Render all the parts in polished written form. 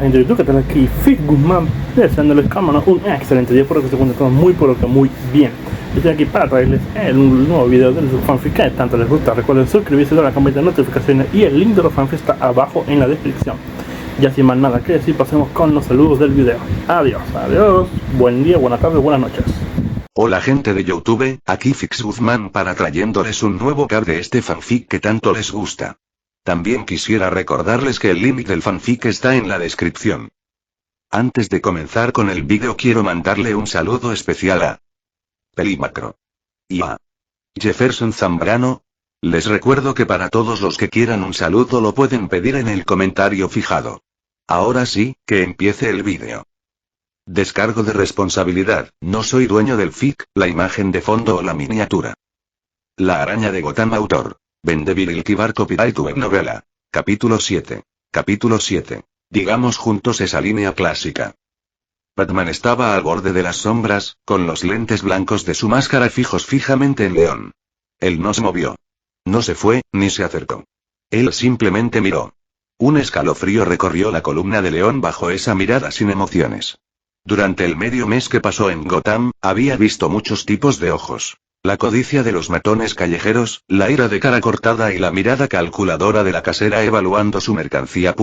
gente di YouTube, que tal aquí Fit Guzmán, deseándoles cámara un excelente día, por que se encuentren todos muy pero que muy bien. Estoy aquí para traerles un nuevo video de su fanfic que tanto les gusta. Recuerden suscribirse, dar la campanita de notificaciones y el link de los fanfics está abajo en la descripción. Ya sin más nada que decir, pasemos con los saludos del video. Adiós, buen día, buenas tardes, buenas noches. Hola gente de YouTube, aquí Fix Guzmán para trayéndoles un nuevo card de este fanfic que tanto les gusta. También quisiera recordarles que el link del fanfic está en la descripción. Antes de comenzar con el vídeo quiero mandarle un saludo especial a Pelimacro y a Jefferson Zambrano. Les recuerdo que para todos los que quieran un saludo lo pueden pedir en el comentario fijado. Ahora sí, que empiece el vídeo. Descargo de responsabilidad, no soy dueño del fic, la imagen de fondo o la miniatura. La araña de Gotham autor. Vendevil Kibar copyright web novela. Capítulo 7. Capítulo 7. Digamos juntos esa línea clásica. Batman estaba al borde de las sombras, con los lentes blancos de su máscara fijos fijamente en León. Él no se movió. No se fue, ni se acercó. Él simplemente miró. Un escalofrío recorrió la columna de León bajo esa mirada sin emociones. Durante el medio mes que pasó en Gotham, había visto muchos tipos de ojos. La codicia de los matones callejeros, la ira de cara cortada y la mirada calculadora de la casera evaluando su mercancía.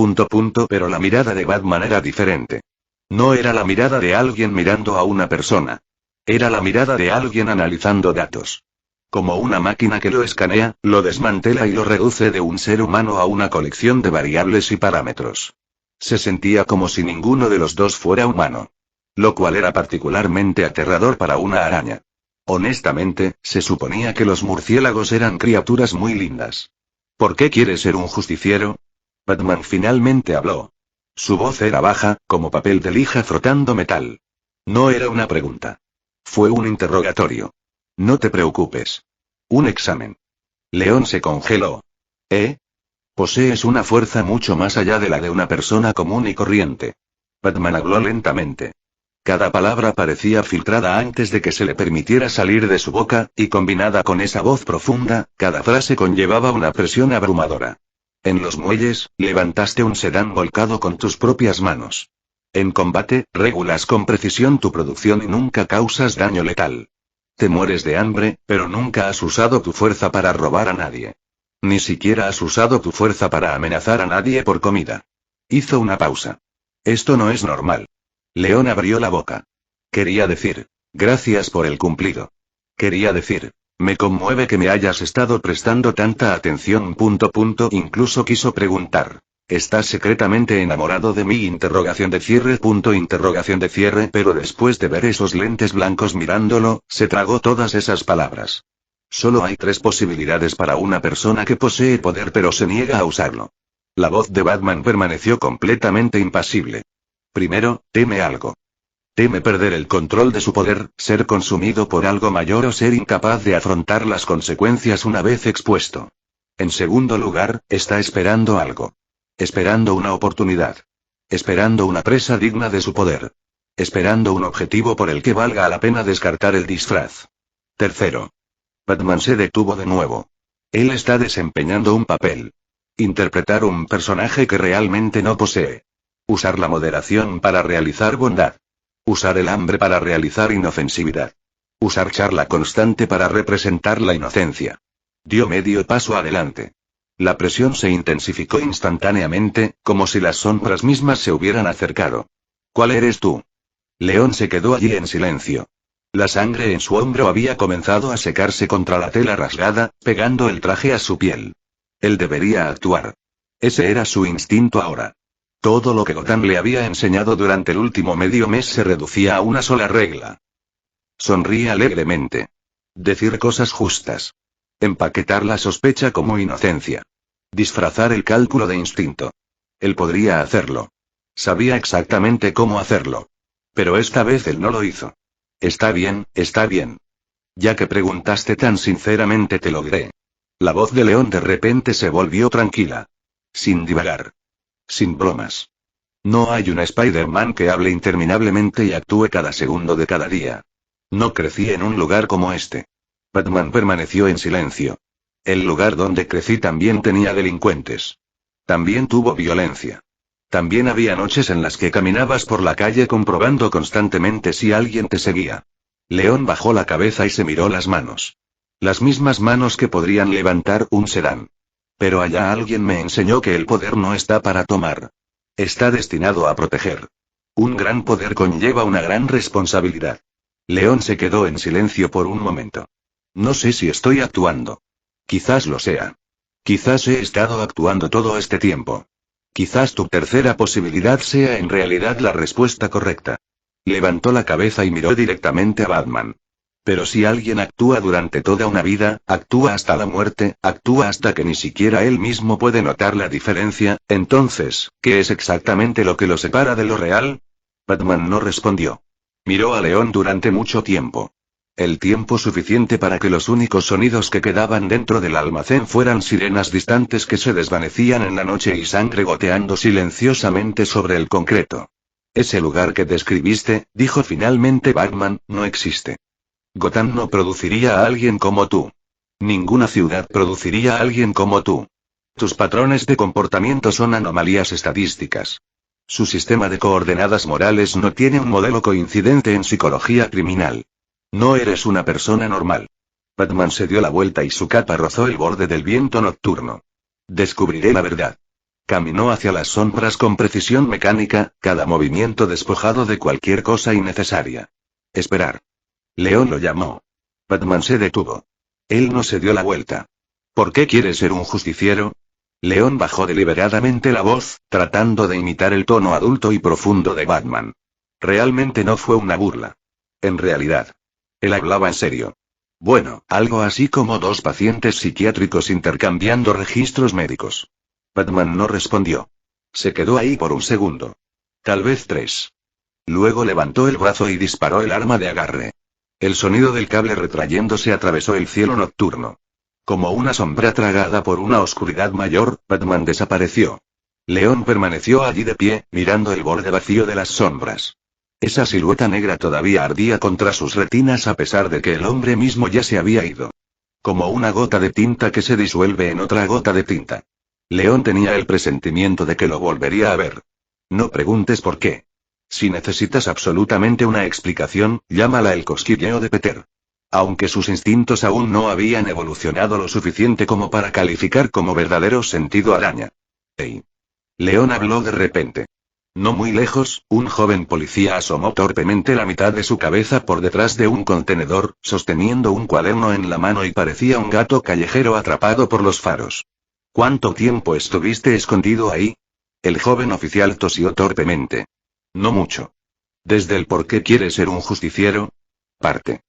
Pero la mirada de Batman era diferente. No era la mirada de alguien mirando a una persona. Era la mirada de alguien analizando datos. Como una máquina que lo escanea, lo desmantela y lo reduce de un ser humano a una colección de variables y parámetros. Se sentía como si ninguno de los dos fuera humano. Lo cual era particularmente aterrador para una araña. Honestamente, se suponía que los murciélagos eran criaturas muy lindas. ¿Por qué quieres ser un justiciero? Batman finalmente habló. Su voz era baja, como papel de lija frotando metal. No era una pregunta. Fue un interrogatorio. No te preocupes. Un examen. León se congeló. Posees una fuerza mucho más allá de la de una persona común y corriente. Batman habló lentamente. Cada palabra parecía filtrada antes de que se le permitiera salir de su boca, y combinada con esa voz profunda, cada frase conllevaba una presión abrumadora. En los muelles, levantaste un sedán volcado con tus propias manos. En combate, regulas con precisión tu producción y nunca causas daño letal. Te mueres de hambre, pero nunca has usado tu fuerza para robar a nadie. Ni siquiera has usado tu fuerza para amenazar a nadie por comida. Hizo una pausa. Esto no es normal. León abrió la boca. Quería decir, gracias por el cumplido. Quería decir, me conmueve que me hayas estado prestando tanta atención. Incluso quiso preguntar, ¿estás secretamente enamorado de mí? Interrogación de cierre. Pero después de ver esos lentes blancos mirándolo, se tragó todas esas palabras. Solo hay 3 posibilidades para una persona que posee poder pero se niega a usarlo. La voz de Batman permaneció completamente impasible. Primero, teme algo. Teme perder el control de su poder, ser consumido por algo mayor o ser incapaz de afrontar las consecuencias una vez expuesto. En segundo lugar, está esperando algo. Esperando una oportunidad. Esperando una presa digna de su poder. Esperando un objetivo por el que valga la pena descartar el disfraz. Tercero. Batman se detuvo de nuevo. Él está desempeñando un papel. Interpretar un personaje que realmente no posee. Usar la moderación para realizar bondad. Usar el hambre para realizar inofensividad. Usar charla constante para representar la inocencia. Dio medio paso adelante. La presión se intensificó instantáneamente, como si las sombras mismas se hubieran acercado. ¿Cuál eres tú? León se quedó allí en silencio. La sangre en su hombro había comenzado a secarse contra la tela rasgada, pegando el traje a su piel. Él debería actuar. Ese era su instinto ahora. Todo lo que Gotham le había enseñado durante el último medio mes se reducía a una sola regla. Sonríe alegremente. Decir cosas justas. Empaquetar la sospecha como inocencia. Disfrazar el cálculo de instinto. Él podría hacerlo. Sabía exactamente cómo hacerlo. Pero esta vez él no lo hizo. Está bien, está bien. Ya que preguntaste tan sinceramente te lo diré. La voz de León de repente se volvió tranquila. Sin divagar. Sin bromas. No hay un Spider-Man que hable interminablemente y actúe cada segundo de cada día. No crecí en un lugar como este. Batman permaneció en silencio. El lugar donde crecí también tenía delincuentes. También tuvo violencia. También había noches en las que caminabas por la calle comprobando constantemente si alguien te seguía. León bajó la cabeza y se miró las manos. Las mismas manos que podrían levantar un sedán. Pero allá alguien me enseñó que el poder no está para tomar. Está destinado a proteger. Un gran poder conlleva una gran responsabilidad. León se quedó en silencio por un momento. No sé si estoy actuando. Quizás lo sea. Quizás he estado actuando todo este tiempo. Quizás tu tercera posibilidad sea en realidad la respuesta correcta. Levantó la cabeza y miró directamente a Batman. Pero si alguien actúa durante toda una vida, actúa hasta la muerte, actúa hasta que ni siquiera él mismo puede notar la diferencia, entonces, ¿qué es exactamente lo que lo separa de lo real? Batman no respondió. Miró a León durante mucho tiempo. El tiempo suficiente para que los únicos sonidos que quedaban dentro del almacén fueran sirenas distantes que se desvanecían en la noche y sangre goteando silenciosamente sobre el concreto. Ese lugar que describiste, dijo finalmente Batman, no existe. Gotham no produciría a alguien como tú. Ninguna ciudad produciría a alguien como tú. Tus patrones de comportamiento son anomalías estadísticas. Su sistema de coordenadas morales no tiene un modelo coincidente en psicología criminal. No eres una persona normal. Batman se dio la vuelta y su capa rozó el borde del viento nocturno. Descubriré la verdad. Caminó hacia las sombras con precisión mecánica, cada movimiento despojado de cualquier cosa innecesaria. Esperar. León lo llamó. Batman se detuvo. Él no se dio la vuelta. ¿Por qué quieres ser un justiciero? León bajó deliberadamente la voz, tratando de imitar el tono adulto y profundo de Batman. Realmente no fue una burla. En realidad. Él hablaba en serio. Bueno, algo así como dos pacientes psiquiátricos intercambiando registros médicos. Batman no respondió. Se quedó ahí por un segundo. Tal vez 3. Luego levantó el brazo y disparó el arma de agarre. El sonido del cable retrayéndose atravesó el cielo nocturno. Como una sombra tragada por una oscuridad mayor, Batman desapareció. León permaneció allí de pie, mirando el borde vacío de las sombras. Esa silueta negra todavía ardía contra sus retinas a pesar de que el hombre mismo ya se había ido. Como una gota de tinta que se disuelve en otra gota de tinta. León tenía el presentimiento de que lo volvería a ver. No preguntes por qué. Si necesitas absolutamente una explicación, llámala el cosquilleo de Peter. Aunque sus instintos aún no habían evolucionado lo suficiente como para calificar como verdadero sentido araña. ¡Ey! León habló de repente. No muy lejos, un joven policía asomó torpemente la mitad de su cabeza por detrás de un contenedor, sosteniendo un cuaderno en la mano y parecía un gato callejero atrapado por los faros. ¿Cuánto tiempo estuviste escondido ahí? El joven oficial tosió torpemente. No mucho. ¿Desde el por qué quieres ser un justiciero? Parte.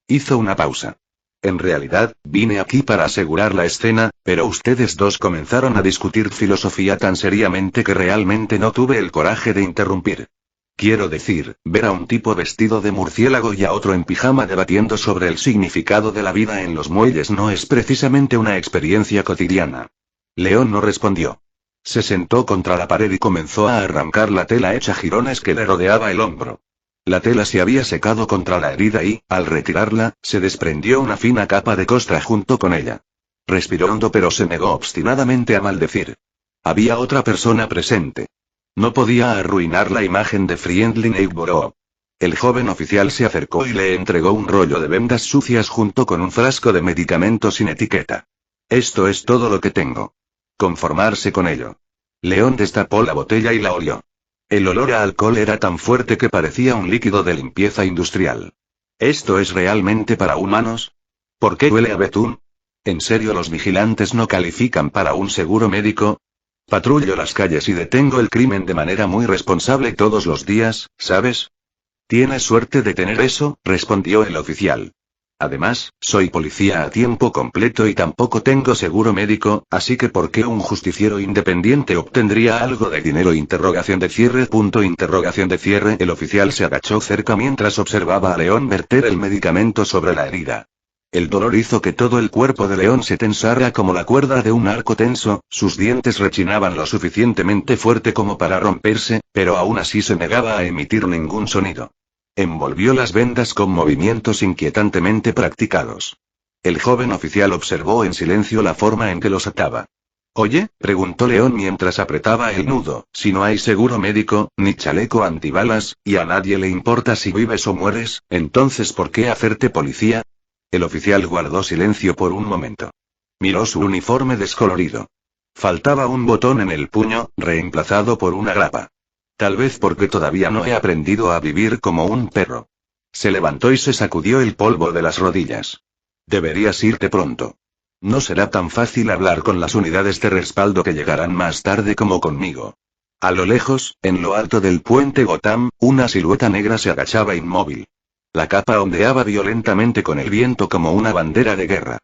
Hizo una pausa. En realidad, vine aquí para asegurar la escena, pero ustedes dos comenzaron a discutir filosofía tan seriamente que realmente no tuve el coraje de interrumpir. Quiero decir, ver a un tipo vestido de murciélago y a otro en pijama debatiendo sobre el significado de la vida en los muelles no es precisamente una experiencia cotidiana. León no respondió. Se sentó contra la pared y comenzó a arrancar la tela hecha jirones que le rodeaba el hombro. La tela se había secado contra la herida y, al retirarla, se desprendió una fina capa de costra junto con ella. Respiró hondo pero se negó obstinadamente a maldecir. Había otra persona presente. No podía arruinar la imagen de Friendly Neighborhood. El joven oficial se acercó y le entregó un rollo de vendas sucias junto con un frasco de medicamentos sin etiqueta. Esto es todo lo que tengo. Conformarse con ello. León destapó la botella y la olió. El olor a alcohol era tan fuerte que parecía un líquido de limpieza industrial. ¿Esto es realmente para humanos? ¿Por qué huele a betún? ¿En serio los vigilantes no califican para un seguro médico? Patrullo las calles y detengo el crimen de manera muy responsable todos los días, ¿sabes? Tienes suerte de tener eso, respondió el oficial. Además, soy policía a tiempo completo y tampoco tengo seguro médico, así que ¿por qué un justiciero independiente obtendría algo de dinero? El oficial se agachó cerca mientras observaba a León verter el medicamento sobre la herida. El dolor hizo que todo el cuerpo de León se tensara como la cuerda de un arco tenso, sus dientes rechinaban lo suficientemente fuerte como para romperse, pero aún así se negaba a emitir ningún sonido. Envolvió las vendas con movimientos inquietantemente practicados. El joven oficial observó en silencio la forma en que los ataba. Oye, preguntó León mientras apretaba el nudo, si no hay seguro médico, ni chaleco antibalas, y a nadie le importa si vives o mueres, entonces ¿por qué hacerte policía? El oficial guardó silencio por un momento. Miró su uniforme descolorido. Faltaba un botón en el puño, reemplazado por una grapa. Tal vez porque todavía no he aprendido a vivir como un perro. Se levantó y se sacudió el polvo de las rodillas. Deberías irte pronto. No será tan fácil hablar con las unidades de respaldo que llegarán más tarde como conmigo. A lo lejos, en lo alto del puente Gotham, una silueta negra se agachaba inmóvil. La capa ondeaba violentamente con el viento como una bandera de guerra.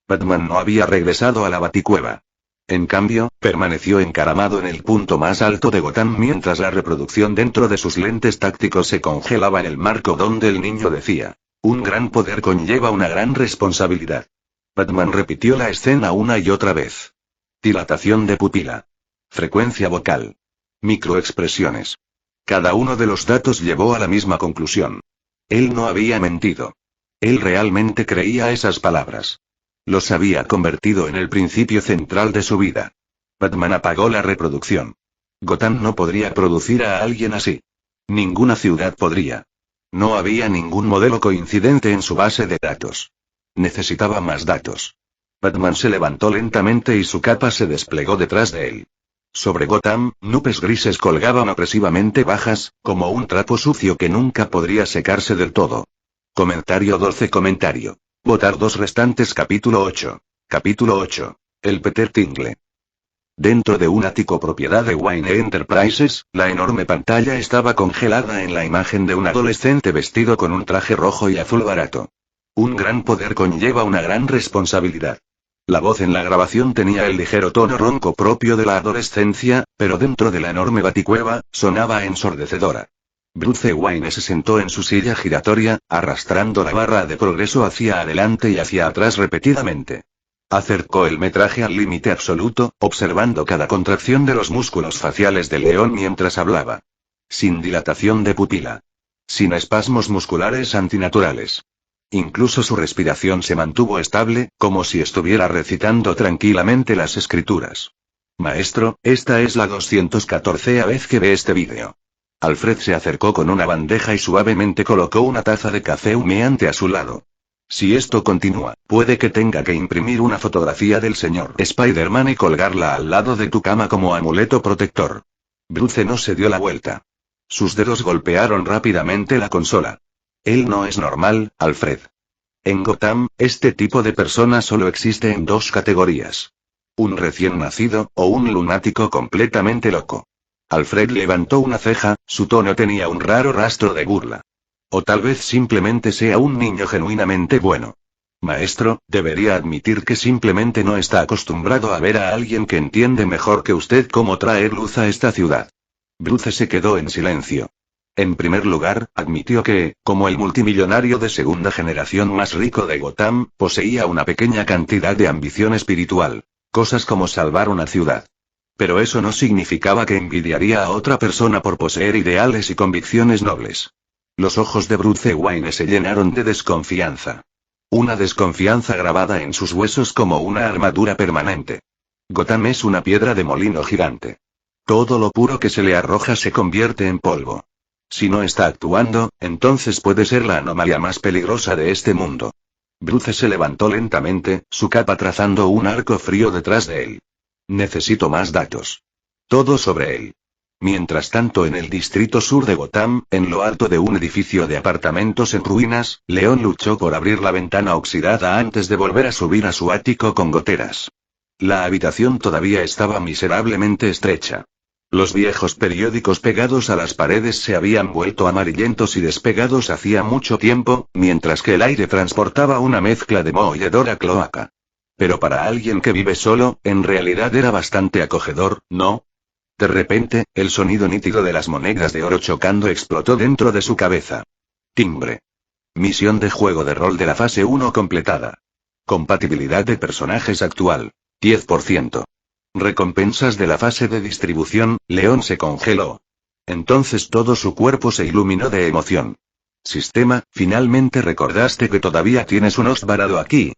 Batman no había regresado a la Baticueva. En cambio, permaneció encaramado en el punto más alto de Gotham mientras la reproducción dentro de sus lentes tácticos se congelaba en el marco donde el niño decía: un gran poder conlleva una gran responsabilidad. Batman repitió la escena una y otra vez. Dilatación de pupila. Frecuencia vocal. Microexpresiones. Cada uno de los datos llevó a la misma conclusión. Él no había mentido. Él realmente creía esas palabras. Los había convertido en el principio central de su vida. Batman apagó la reproducción. Gotham no podría producir a alguien así. Ninguna ciudad podría. No había ningún modelo coincidente en su base de datos. Necesitaba más datos. Batman se levantó lentamente y su capa se desplegó detrás de él. Sobre Gotham, nubes grises colgaban opresivamente bajas, como un trapo sucio que nunca podría secarse del todo. Comentario 12. Votar 2 restantes. Capítulo 8. Capítulo 8. El Peter Tingle. Dentro de un ático propiedad de Wayne Enterprises, la enorme pantalla estaba congelada en la imagen de un adolescente vestido con un traje rojo y azul barato. Un gran poder conlleva una gran responsabilidad. La voz en la grabación tenía el ligero tono ronco propio de la adolescencia, pero dentro de la enorme baticueva, sonaba ensordecedora. Bruce Wayne se sentó en su silla giratoria, arrastrando la barra de progreso hacia adelante y hacia atrás repetidamente. Acercó el metraje al límite absoluto, observando cada contracción de los músculos faciales del león mientras hablaba. Sin dilatación de pupila. Sin espasmos musculares antinaturales. Incluso su respiración se mantuvo estable, como si estuviera recitando tranquilamente las escrituras. Maestro, esta es la 214ª vez que ve este vídeo. Alfred se acercó con una bandeja y suavemente colocó una taza de café humeante a su lado. Si esto continúa, puede que tenga que imprimir una fotografía del señor Spider-Man y colgarla al lado de tu cama como amuleto protector. Bruce no se dio la vuelta. Sus dedos golpearon rápidamente la consola. Él no es normal, Alfred. En Gotham, este tipo de persona solo existe en 2 categorías. Un recién nacido, o un lunático completamente loco. Alfred levantó una ceja, su tono tenía un raro rastro de burla. O tal vez simplemente sea un niño genuinamente bueno. Maestro, debería admitir que simplemente no está acostumbrado a ver a alguien que entiende mejor que usted cómo traer luz a esta ciudad. Bruce se quedó en silencio. En primer lugar, admitió que, como el multimillonario de segunda generación más rico de Gotham, poseía una pequeña cantidad de ambición espiritual. Cosas como salvar una ciudad. Pero eso no significaba que envidiaría a otra persona por poseer ideales y convicciones nobles. Los ojos de Bruce Wayne se llenaron de desconfianza. Una desconfianza grabada en sus huesos como una armadura permanente. Gotham es una piedra de molino gigante. Todo lo puro que se le arroja se convierte en polvo. Si no está actuando, entonces puede ser la anomalía más peligrosa de este mundo. Bruce se levantó lentamente, su capa trazando un arco frío detrás de él. Necesito más datos. Todo sobre él. Mientras tanto, en el distrito sur de Gotham, en lo alto de un edificio de apartamentos en ruinas, León luchó por abrir la ventana oxidada antes de volver a subir a su ático con goteras. La habitación todavía estaba miserablemente estrecha. Los viejos periódicos pegados a las paredes se habían vuelto amarillentos y despegados hacía mucho tiempo, mientras que el aire transportaba una mezcla de moho y hedor a cloaca. Pero para alguien que vive solo, en realidad era bastante acogedor, ¿no? De repente, el sonido nítido de las monedas de oro chocando explotó dentro de su cabeza. Timbre. Misión de juego de rol de la fase 1 completada. Compatibilidad de personajes actual. 10%. Recompensas de la fase de distribución. León se congeló. Entonces todo su cuerpo se iluminó de emoción. Sistema, finalmente recordaste que todavía tienes un os varado aquí.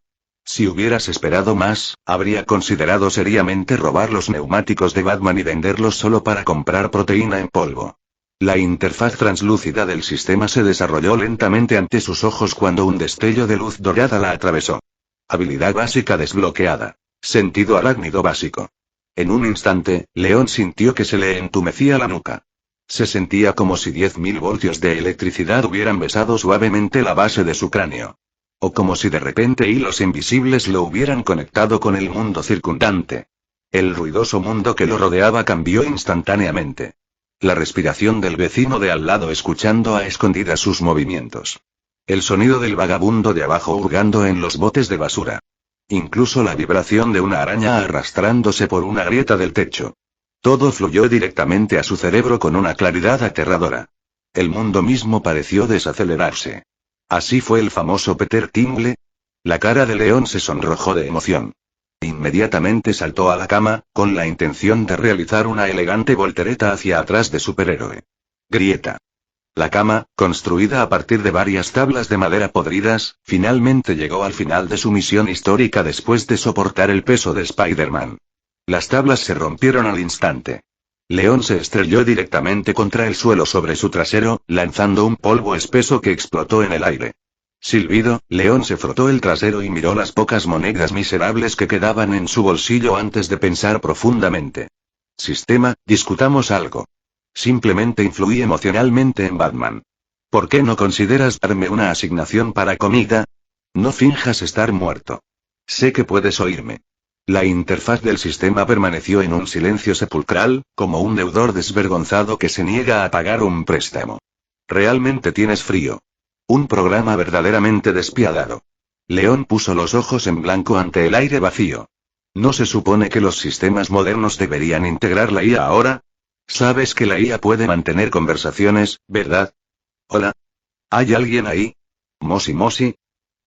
Si hubieras esperado más, habría considerado seriamente robar los neumáticos de Batman y venderlos solo para comprar proteína en polvo. La interfaz translúcida del sistema se desarrolló lentamente ante sus ojos cuando un destello de luz dorada la atravesó. Habilidad básica desbloqueada. Sentido arácnido básico. En un instante, León sintió que se le entumecía la nuca. Se sentía como si 10.000 voltios de electricidad hubieran besado suavemente la base de su cráneo. O como si de repente hilos invisibles lo hubieran conectado con el mundo circundante. El ruidoso mundo que lo rodeaba cambió instantáneamente. La respiración del vecino de al lado escuchando a escondidas sus movimientos. El sonido del vagabundo de abajo hurgando en los botes de basura. Incluso la vibración de una araña arrastrándose por una grieta del techo. Todo fluyó directamente a su cerebro con una claridad aterradora. El mundo mismo pareció desacelerarse. ¿Así fue el famoso Peter Tingle? La cara de León se sonrojó de emoción. Inmediatamente saltó a la cama, con la intención de realizar una elegante voltereta hacia atrás de superhéroe. Grieta. La cama, construida a partir de varias tablas de madera podridas, finalmente llegó al final de su misión histórica después de soportar el peso de Spider-Man. Las tablas se rompieron al instante. León se estrelló directamente contra el suelo sobre su trasero, lanzando un polvo espeso que explotó en el aire. Silbido, León se frotó el trasero y miró las pocas monedas miserables que quedaban en su bolsillo antes de pensar profundamente. Sistema, discutamos algo. Simplemente influí emocionalmente en Batman. ¿Por qué no consideras darme una asignación para comida? No finjas estar muerto. Sé que puedes oírme. La interfaz del sistema permaneció en un silencio sepulcral, como un deudor desvergonzado que se niega a pagar un préstamo. Realmente tienes frío. Un programa verdaderamente despiadado. León puso los ojos en blanco ante el aire vacío. ¿No se supone que los sistemas modernos deberían integrar la IA ahora? Sabes que la IA puede mantener conversaciones, ¿verdad? Hola. ¿Hay alguien ahí? Mosi Mosi.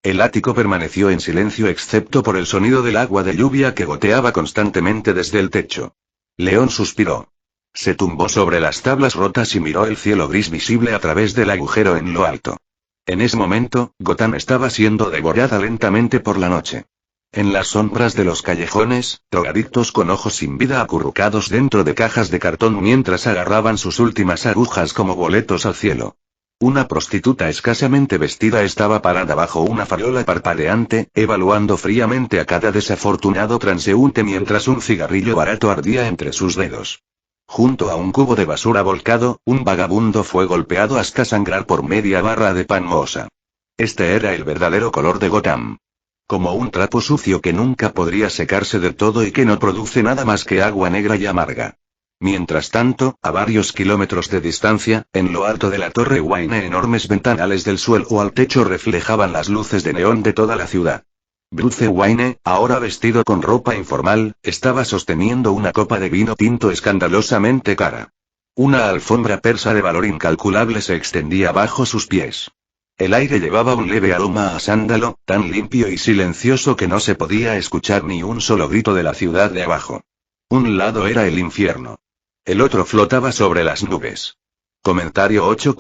El ático permaneció en silencio excepto por el sonido del agua de lluvia que goteaba constantemente desde el techo. León suspiró. Se tumbó sobre las tablas rotas y miró el cielo gris visible a través del agujero en lo alto. En ese momento, Gotham estaba siendo devorada lentamente por la noche. En las sombras de los callejones, drogadictos con ojos sin vida acurrucados dentro de cajas de cartón mientras agarraban sus últimas agujas como boletos al cielo. Una prostituta escasamente vestida estaba parada bajo una farola parpadeante, evaluando fríamente a cada desafortunado transeúnte mientras un cigarrillo barato ardía entre sus dedos. Junto a un cubo de basura volcado, un vagabundo fue golpeado hasta sangrar por media barra de pan mohosa. Este era el verdadero color de Gotham. Como un trapo sucio que nunca podría secarse del todo y que no produce nada más que agua negra y amarga. Mientras tanto, a varios kilómetros de distancia, en lo alto de la Torre Wayne enormes ventanales del suelo al techo reflejaban las luces de neón de toda la ciudad. Bruce Wayne, ahora vestido con ropa informal, estaba sosteniendo una copa de vino tinto escandalosamente cara. Una alfombra persa de valor incalculable se extendía bajo sus pies. El aire llevaba un leve aroma a sándalo, tan limpio y silencioso que no se podía escuchar ni un solo grito de la ciudad de abajo. Un lado era el infierno. El otro flotaba sobre las nubes. Comentario 8.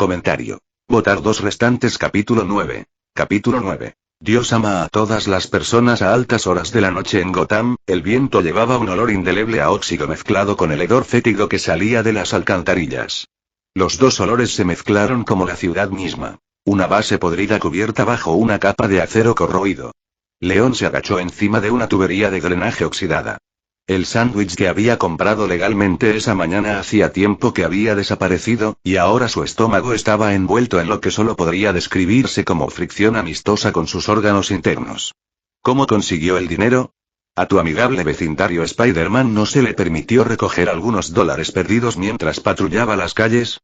Votar 2 restantes. Capítulo 9. Capítulo 9. Dios ama a todas las personas. A altas horas de la noche en Gotham, el viento llevaba un olor indeleble a óxido mezclado con el hedor fétido que salía de las alcantarillas. Los dos olores se mezclaron como la ciudad misma. Una base podrida cubierta bajo una capa de acero corroído. León se agachó encima de una tubería de drenaje oxidada. El sándwich que había comprado legalmente esa mañana hacía tiempo que había desaparecido, y ahora su estómago estaba envuelto en lo que solo podría describirse como fricción amistosa con sus órganos internos. ¿Cómo consiguió el dinero? A tu amigable vecindario Spider-Man no se le permitió recoger algunos dólares perdidos mientras patrullaba las calles.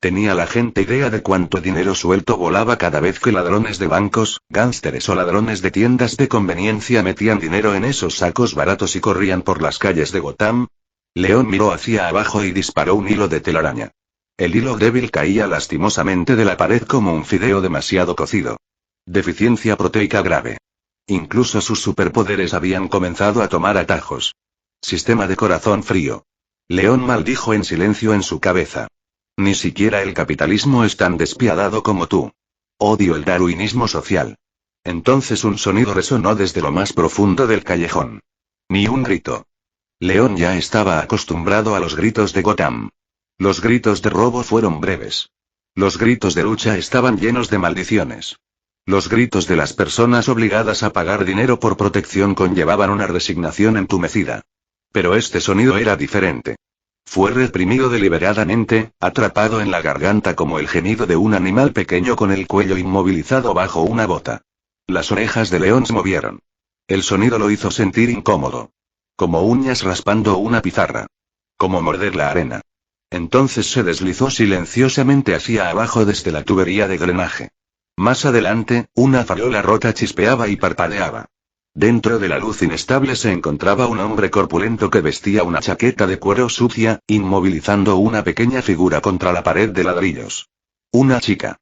¿Tenía la gente idea de cuánto dinero suelto volaba cada vez que ladrones de bancos, gánsteres o ladrones de tiendas de conveniencia metían dinero en esos sacos baratos y corrían por las calles de Gotham? León miró hacia abajo y disparó un hilo de telaraña. El hilo débil caía lastimosamente de la pared como un fideo demasiado cocido. Deficiencia proteica grave. Incluso sus superpoderes habían comenzado a tomar atajos. Sistema de corazón frío. León maldijo en silencio en su cabeza. Ni siquiera el capitalismo es tan despiadado como tú. Odio el darwinismo social. Entonces un sonido resonó desde lo más profundo del callejón. Ni un grito. León ya estaba acostumbrado a los gritos de Gotham. Los gritos de robo fueron breves. Los gritos de lucha estaban llenos de maldiciones. Los gritos de las personas obligadas a pagar dinero por protección conllevaban una resignación entumecida. Pero este sonido era diferente. Fue reprimido deliberadamente, atrapado en la garganta como el gemido de un animal pequeño con el cuello inmovilizado bajo una bota. Las orejas de León se movieron. El sonido lo hizo sentir incómodo. Como uñas raspando una pizarra. Como morder la arena. Entonces se deslizó silenciosamente hacia abajo desde la tubería de drenaje. Más adelante, una farola rota chispeaba y parpadeaba. Dentro de la luz inestable se encontraba un hombre corpulento que vestía una chaqueta de cuero sucia, inmovilizando una pequeña figura contra la pared de ladrillos. Una chica.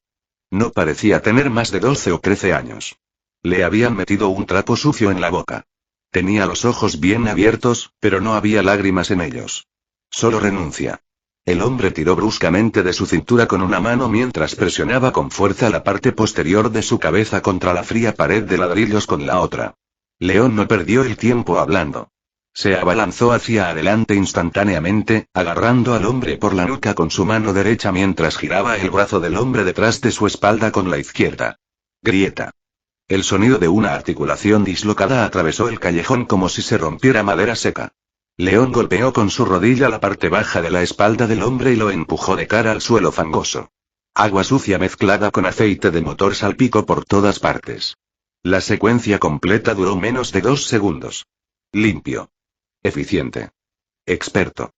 No parecía tener más de 12 o 13 años. Le habían metido un trapo sucio en la boca. Tenía los ojos bien abiertos, pero no había lágrimas en ellos. Solo renuncia. El hombre tiró bruscamente de su cintura con una mano mientras presionaba con fuerza la parte posterior de su cabeza contra la fría pared de ladrillos con la otra. León no perdió el tiempo hablando. Se abalanzó hacia adelante instantáneamente, agarrando al hombre por la nuca con su mano derecha mientras giraba el brazo del hombre detrás de su espalda con la izquierda. Grieta. El sonido de una articulación dislocada atravesó el callejón como si se rompiera madera seca. León golpeó con su rodilla la parte baja de la espalda del hombre y lo empujó de cara al suelo fangoso. Agua sucia mezclada con aceite de motor salpicó por todas partes. La secuencia completa duró menos de 2 segundos. Limpio. Eficiente. Experto.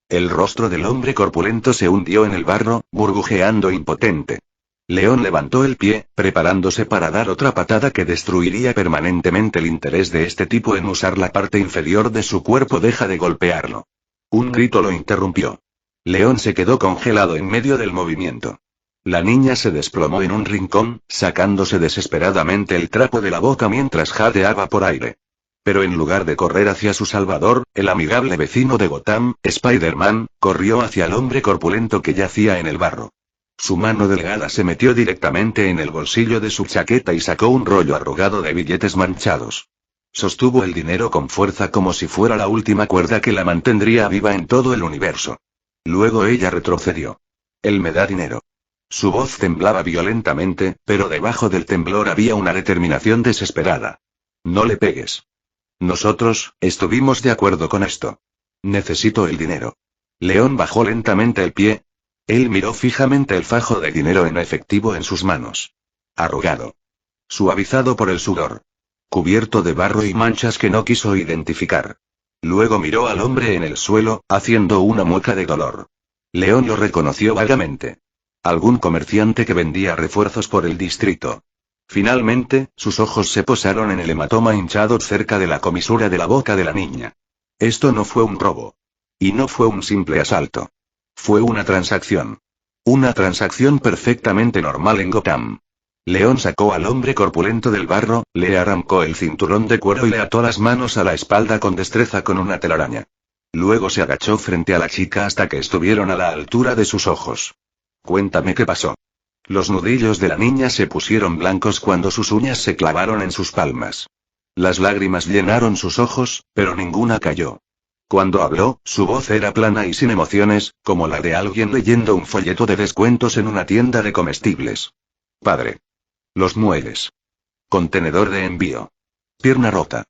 El rostro del hombre corpulento se hundió en el barro, burbujeando impotente. León levantó el pie, preparándose para dar otra patada que destruiría permanentemente el interés de este tipo en usar la parte inferior de su cuerpo. Deja de golpearlo. Un grito lo interrumpió. León se quedó congelado en medio del movimiento. La niña se desplomó en un rincón, sacándose desesperadamente el trapo de la boca mientras jadeaba por aire. Pero en lugar de correr hacia su salvador, el amigable vecino de Gotham, Spider-Man, corrió hacia el hombre corpulento que yacía en el barro. Su mano delgada se metió directamente en el bolsillo de su chaqueta y sacó un rollo arrugado de billetes manchados. Sostuvo el dinero con fuerza como si fuera la última cuerda que la mantendría viva en todo el universo. Luego ella retrocedió. Él me da dinero. Su voz temblaba violentamente, pero debajo del temblor había una determinación desesperada. No le pegues. Nosotros, estuvimos de acuerdo con esto. Necesito el dinero. León bajó lentamente el pie. Él miró fijamente el fajo de dinero en efectivo en sus manos. Arrugado. Suavizado por el sudor. Cubierto de barro y manchas que no quiso identificar. Luego miró al hombre en el suelo, haciendo una mueca de dolor. León lo reconoció vagamente. Algún comerciante que vendía refuerzos por el distrito. Finalmente, sus ojos se posaron en el hematoma hinchado cerca de la comisura de la boca de la niña. Esto no fue un robo. Y no fue un simple asalto. Fue una transacción. Una transacción perfectamente normal en Gotham. León sacó al hombre corpulento del barro, le arrancó el cinturón de cuero y le ató las manos a la espalda con destreza con una telaraña. Luego se agachó frente a la chica hasta que estuvieron a la altura de sus ojos. Cuéntame qué pasó. Los nudillos de la niña se pusieron blancos cuando sus uñas se clavaron en sus palmas. Las lágrimas llenaron sus ojos, pero ninguna cayó. Cuando habló, su voz era plana y sin emociones, como la de alguien leyendo un folleto de descuentos en una tienda de comestibles. Padre. Los muelles. Contenedor de envío. Pierna rota.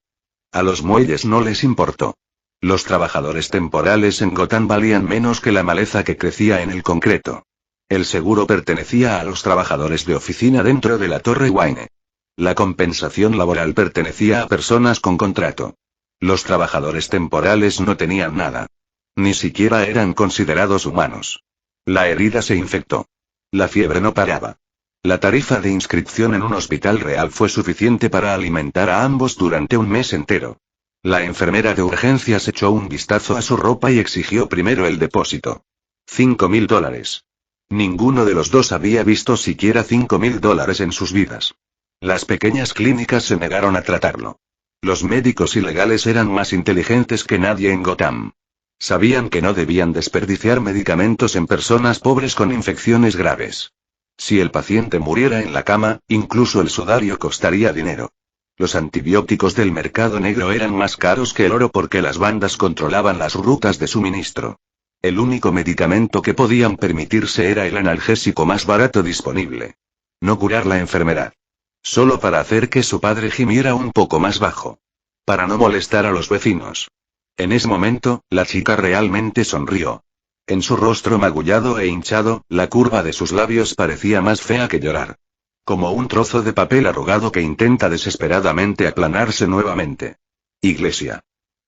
A los muelles no les importó. Los trabajadores temporales en Gotham valían menos que la maleza que crecía en el concreto. El seguro pertenecía a los trabajadores de oficina dentro de la Torre Wayne. La compensación laboral pertenecía a personas con contrato. Los trabajadores temporales no tenían nada. Ni siquiera eran considerados humanos. La herida se infectó. La fiebre no paraba. La tarifa de inscripción en un hospital real fue suficiente para alimentar a ambos durante un mes entero. La enfermera de urgencias echó un vistazo a su ropa y exigió primero el depósito. $5.000. Ninguno de los dos había visto siquiera $5.000 en sus vidas. Las pequeñas clínicas se negaron a tratarlo. Los médicos ilegales eran más inteligentes que nadie en Gotham. Sabían que no debían desperdiciar medicamentos en personas pobres con infecciones graves. Si el paciente muriera en la cama, incluso el sudario costaría dinero. Los antibióticos del mercado negro eran más caros que el oro porque las bandas controlaban las rutas de suministro. El único medicamento que podían permitirse era el analgésico más barato disponible. No curar la enfermedad. Solo para hacer que su padre gimiera un poco más bajo. Para no molestar a los vecinos. En ese momento, la chica realmente sonrió. En su rostro magullado e hinchado, la curva de sus labios parecía más fea que llorar. Como un trozo de papel arrugado que intenta desesperadamente aplanarse nuevamente. Iglesia.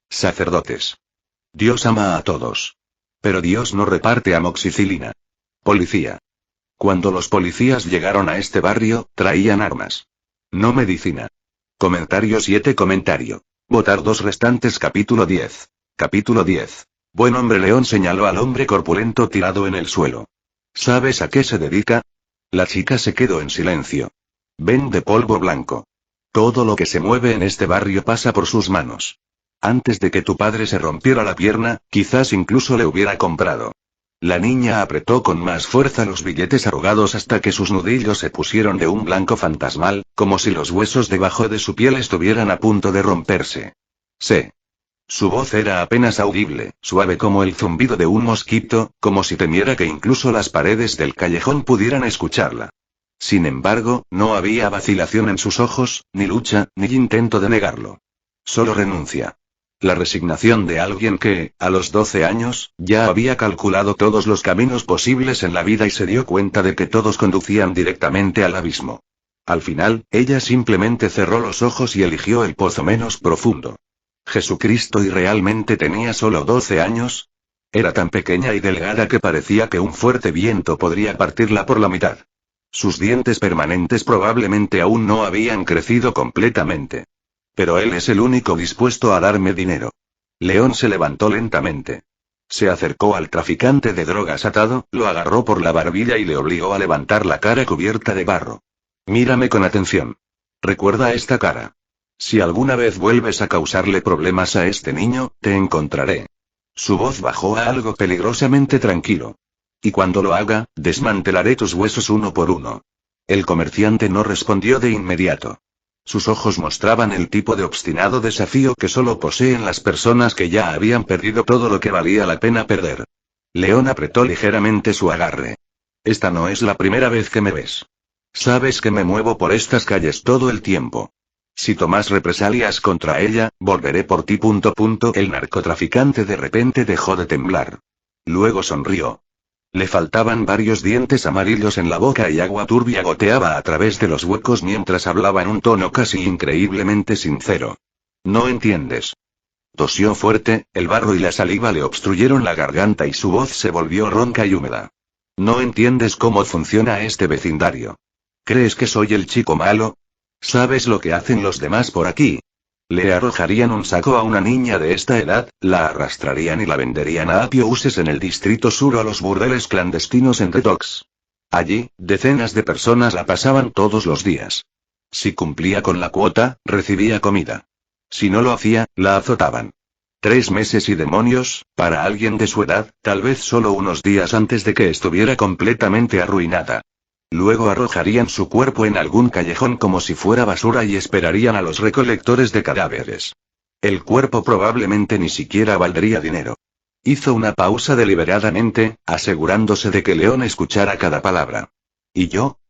Sacerdotes. Dios ama a todos. Pero Dios no reparte amoxicilina. Policía. Cuando los policías llegaron a este barrio, traían armas. No medicina. Comentario 7. Votar 2 restantes. Capítulo 10. Capítulo 10. Buen hombre. León señaló al hombre corpulento tirado en el suelo. ¿Sabes a qué se dedica? La chica se quedó en silencio. Vende polvo blanco. Todo lo que se mueve en este barrio pasa por sus manos. Antes de que tu padre se rompiera la pierna, quizás incluso le hubiera comprado. La niña apretó con más fuerza los billetes arrugados hasta que sus nudillos se pusieron de un blanco fantasmal, como si los huesos debajo de su piel estuvieran a punto de romperse. Sé. Su voz era apenas audible, suave como el zumbido de un mosquito, como si temiera que incluso las paredes del callejón pudieran escucharla. Sin embargo, no había vacilación en sus ojos, ni lucha, ni intento de negarlo. Solo renuncia. La resignación de alguien que, a los 12 años, ya había calculado todos los caminos posibles en la vida y se dio cuenta de que todos conducían directamente al abismo. Al final, ella simplemente cerró los ojos y eligió el pozo menos profundo. Jesucristo, ¿y realmente tenía solo 12 años? Era tan pequeña y delgada que parecía que un fuerte viento podría partirla por la mitad. Sus dientes permanentes probablemente aún no habían crecido completamente. Pero él es el único dispuesto a darme dinero. León se levantó lentamente. Se acercó al traficante de drogas atado, lo agarró por la barbilla y le obligó a levantar la cara cubierta de barro. Mírame con atención. Recuerda esta cara. Si alguna vez vuelves a causarle problemas a este niño, te encontraré. Su voz bajó a algo peligrosamente tranquilo. Y cuando lo haga, desmantelaré tus huesos uno por uno. El comerciante no respondió de inmediato. Sus ojos mostraban el tipo de obstinado desafío que solo poseen las personas que ya habían perdido todo lo que valía la pena perder. León apretó ligeramente su agarre. Esta no es la primera vez que me ves. Sabes que me muevo por estas calles todo el tiempo. Si tomas represalias contra ella, volveré por ti. El narcotraficante de repente dejó de temblar. Luego sonrió. Le faltaban varios dientes amarillos en la boca y agua turbia goteaba a través de los huecos mientras hablaba en un tono casi increíblemente sincero. No entiendes. Tosió fuerte, el barro y la saliva le obstruyeron la garganta y su voz se volvió ronca y húmeda. No entiendes cómo funciona este vecindario. ¿Crees que soy el chico malo? ¿Sabes lo que hacen los demás por aquí? Le arrojarían un saco a una niña de esta edad, la arrastrarían y la venderían a apiouses en el distrito sur o a los burdeles clandestinos en Detox. Allí, decenas de personas la pasaban todos los días. Si cumplía con la cuota, recibía comida. Si no lo hacía, la azotaban. 3 meses y demonios, para alguien de su edad, tal vez solo unos días antes de que estuviera completamente arruinada. Luego arrojarían su cuerpo en algún callejón como si fuera basura y esperarían a los recolectores de cadáveres. El cuerpo probablemente ni siquiera valdría dinero. Hizo una pausa deliberadamente, asegurándose de que León escuchara cada palabra. ¿Y yo?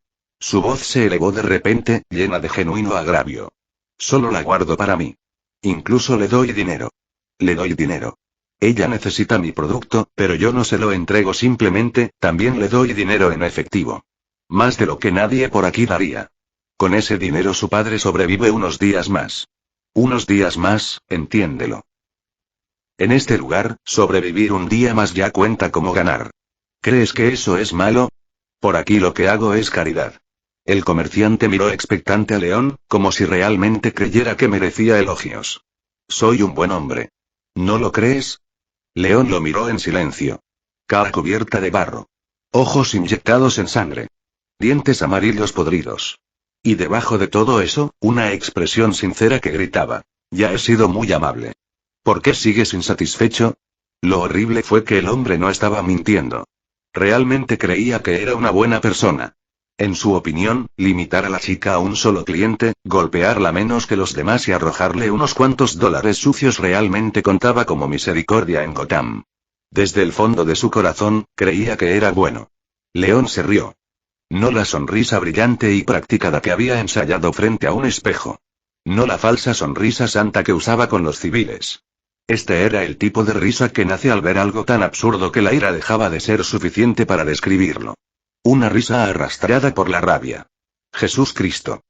Su voz se elevó de repente, llena de genuino agravio. Solo la guardo para mí. Incluso le doy dinero. Le doy dinero. Ella necesita mi producto, pero yo no se lo entrego simplemente, también le doy dinero en efectivo. Más de lo que nadie por aquí daría. Con ese dinero su padre sobrevive unos días más. Unos días más, entiéndelo. En este lugar, sobrevivir un día más ya cuenta como ganar. ¿Crees que eso es malo? Por aquí lo que hago es caridad. El comerciante miró expectante a León, como si realmente creyera que merecía elogios. Soy un buen hombre. ¿No lo crees? León lo miró en silencio. Cara cubierta de barro. Ojos inyectados en sangre. Dientes amarillos podridos. Y debajo de todo eso, una expresión sincera que gritaba. Ya he sido muy amable. ¿Por qué sigues insatisfecho? Lo horrible fue que el hombre no estaba mintiendo. Realmente creía que era una buena persona. En su opinión, limitar a la chica a un solo cliente, golpearla menos que los demás y arrojarle unos cuantos dólares sucios realmente contaba como misericordia en Gotham. Desde el fondo de su corazón, creía que era bueno. León se rió. No la sonrisa brillante y practicada que había ensayado frente a un espejo. No la falsa sonrisa santa que usaba con los civiles. Este era el tipo de risa que nace al ver algo tan absurdo que la ira dejaba de ser suficiente para describirlo. Una risa arrastrada por la rabia. Jesús Cristo.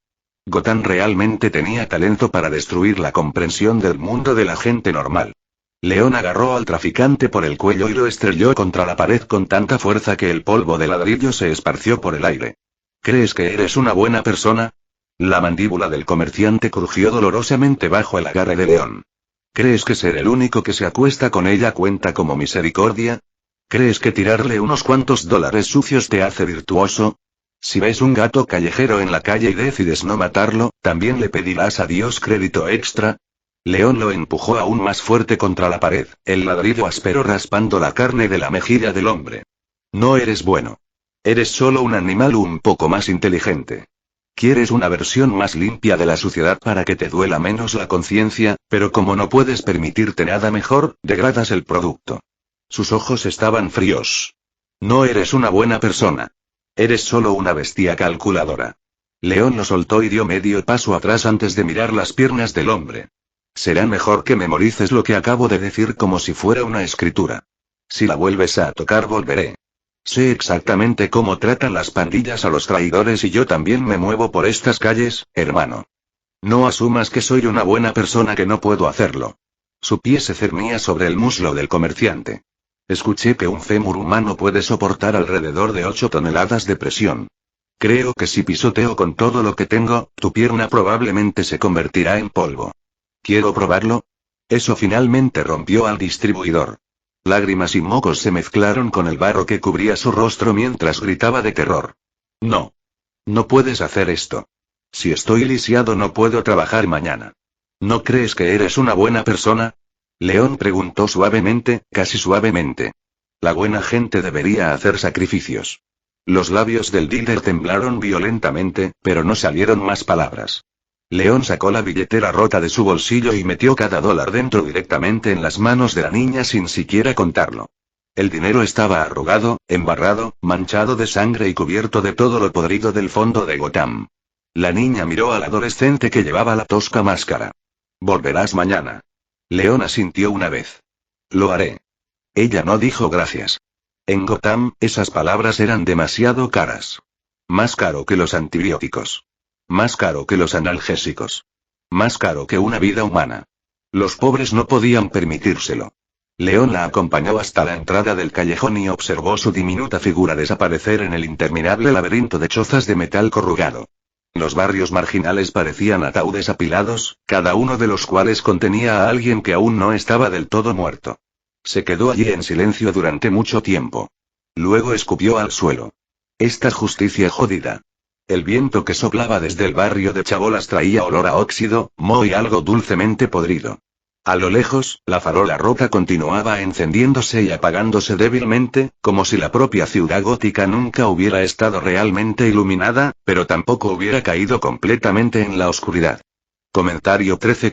Gotham realmente tenía talento para destruir la comprensión del mundo de la gente normal. León agarró al traficante por el cuello y lo estrelló contra la pared con tanta fuerza que el polvo de ladrillo se esparció por el aire. ¿Crees que eres una buena persona? La mandíbula del comerciante crujió dolorosamente bajo el agarre de León. ¿Crees que ser el único que se acuesta con ella cuenta como misericordia? ¿Crees que tirarle unos cuantos dólares sucios te hace virtuoso? Si ves un gato callejero en la calle y decides no matarlo, ¿también le pedirás a Dios crédito extra? León lo empujó aún más fuerte contra la pared, el ladrillo áspero raspando la carne de la mejilla del hombre. No eres bueno. Eres solo un animal un poco más inteligente. Quieres una versión más limpia de la suciedad para que te duela menos la conciencia, pero como no puedes permitirte nada mejor, degradas el producto. Sus ojos estaban fríos. No eres una buena persona. Eres solo una bestia calculadora. León lo soltó y dio medio paso atrás antes de mirar las piernas del hombre. Será mejor que memorices lo que acabo de decir como si fuera una escritura. Si la vuelves a tocar volveré. Sé exactamente cómo tratan las pandillas a los traidores y yo también me muevo por estas calles, hermano. No asumas que soy una buena persona que no puedo hacerlo. Su pie se cernía sobre el muslo del comerciante. Escuché que un fémur humano puede soportar alrededor de 8 toneladas de presión. Creo que si pisoteo con todo lo que tengo, tu pierna probablemente se convertirá en polvo. ¿Quiero probarlo? Eso finalmente rompió al distribuidor. Lágrimas y mocos se mezclaron con el barro que cubría su rostro mientras gritaba de terror. No. No puedes hacer esto. Si estoy lisiado no puedo trabajar mañana. ¿No crees que eres una buena persona? León preguntó suavemente, casi suavemente. La buena gente debería hacer sacrificios. Los labios del dealer temblaron violentamente, pero no salieron más palabras. León sacó la billetera rota de su bolsillo y metió cada dólar dentro directamente en las manos de la niña sin siquiera contarlo. El dinero estaba arrugado, embarrado, manchado de sangre y cubierto de todo lo podrido del fondo de Gotham. La niña miró al adolescente que llevaba la tosca máscara. Volverás mañana. León asintió una vez. Lo haré. Ella no dijo gracias. En Gotham, esas palabras eran demasiado caras. Más caro que los antibióticos. Más caro que los analgésicos. Más caro que una vida humana. Los pobres no podían permitírselo. León la acompañó hasta la entrada del callejón y observó su diminuta figura desaparecer en el interminable laberinto de chozas de metal corrugado. Los barrios marginales parecían ataúdes apilados, cada uno de los cuales contenía a alguien que aún no estaba del todo muerto. Se quedó allí en silencio durante mucho tiempo. Luego escupió al suelo. Esta justicia jodida. El viento que soplaba desde el barrio de Chabolas traía olor a óxido, moho y algo dulcemente podrido. A lo lejos, la farola rota continuaba encendiéndose y apagándose débilmente, como si la propia ciudad gótica nunca hubiera estado realmente iluminada, pero tampoco hubiera caído completamente en la oscuridad. Comentario 13.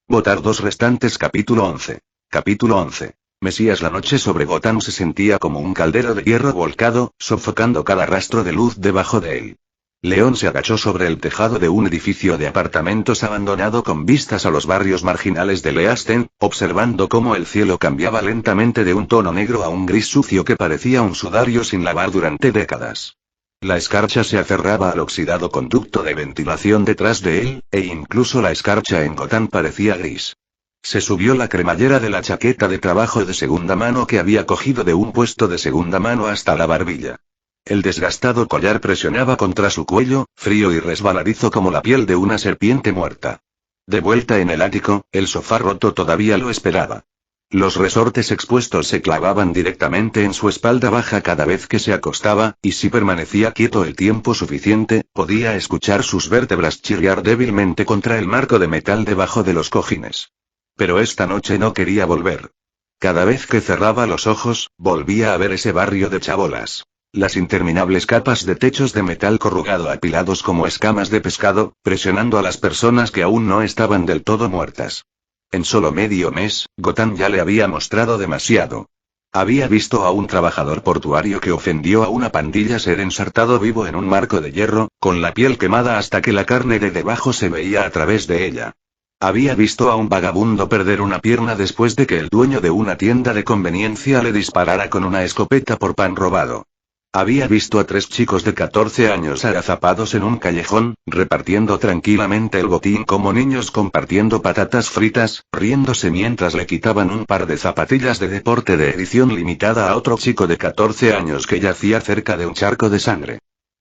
Votar 2 restantes. Capítulo 11. Capítulo 11. Mesías. La noche sobre Gotham se sentía como un caldero de hierro volcado, sofocando cada rastro de luz debajo de él. León se agachó sobre el tejado de un edificio de apartamentos abandonado con vistas a los barrios marginales de East End, observando cómo el cielo cambiaba lentamente de un tono negro a un gris sucio que parecía un sudario sin lavar durante décadas. La escarcha se aferraba al oxidado conducto de ventilación detrás de él, e incluso la escarcha en Gotham parecía gris. Se subió la cremallera de la chaqueta de trabajo de segunda mano que había cogido de un puesto de segunda mano hasta la barbilla. El desgastado collar presionaba contra su cuello, frío y resbaladizo como la piel de una serpiente muerta. De vuelta en el ático, el sofá roto todavía lo esperaba. Los resortes expuestos se clavaban directamente en su espalda baja cada vez que se acostaba, y si permanecía quieto el tiempo suficiente, podía escuchar sus vértebras chirriar débilmente contra el marco de metal debajo de los cojines. Pero esta noche no quería volver. Cada vez que cerraba los ojos, volvía a ver ese barrio de Chabolas. Las interminables capas de techos de metal corrugado apilados como escamas de pescado, presionando a las personas que aún no estaban del todo muertas. En solo medio mes, Gotham ya le había mostrado demasiado. Había visto a un trabajador portuario que ofendió a una pandilla ser ensartado vivo en un marco de hierro, con la piel quemada hasta que la carne de debajo se veía a través de ella. Había visto a un vagabundo perder una pierna después de que el dueño de una tienda de conveniencia le disparara con una escopeta por pan robado. Había visto a 3 chicos de 14 años agazapados en un callejón, repartiendo tranquilamente el botín como niños compartiendo patatas fritas, riéndose mientras le quitaban un par de zapatillas de deporte de edición limitada a otro chico de 14 años que yacía cerca de un charco de sangre.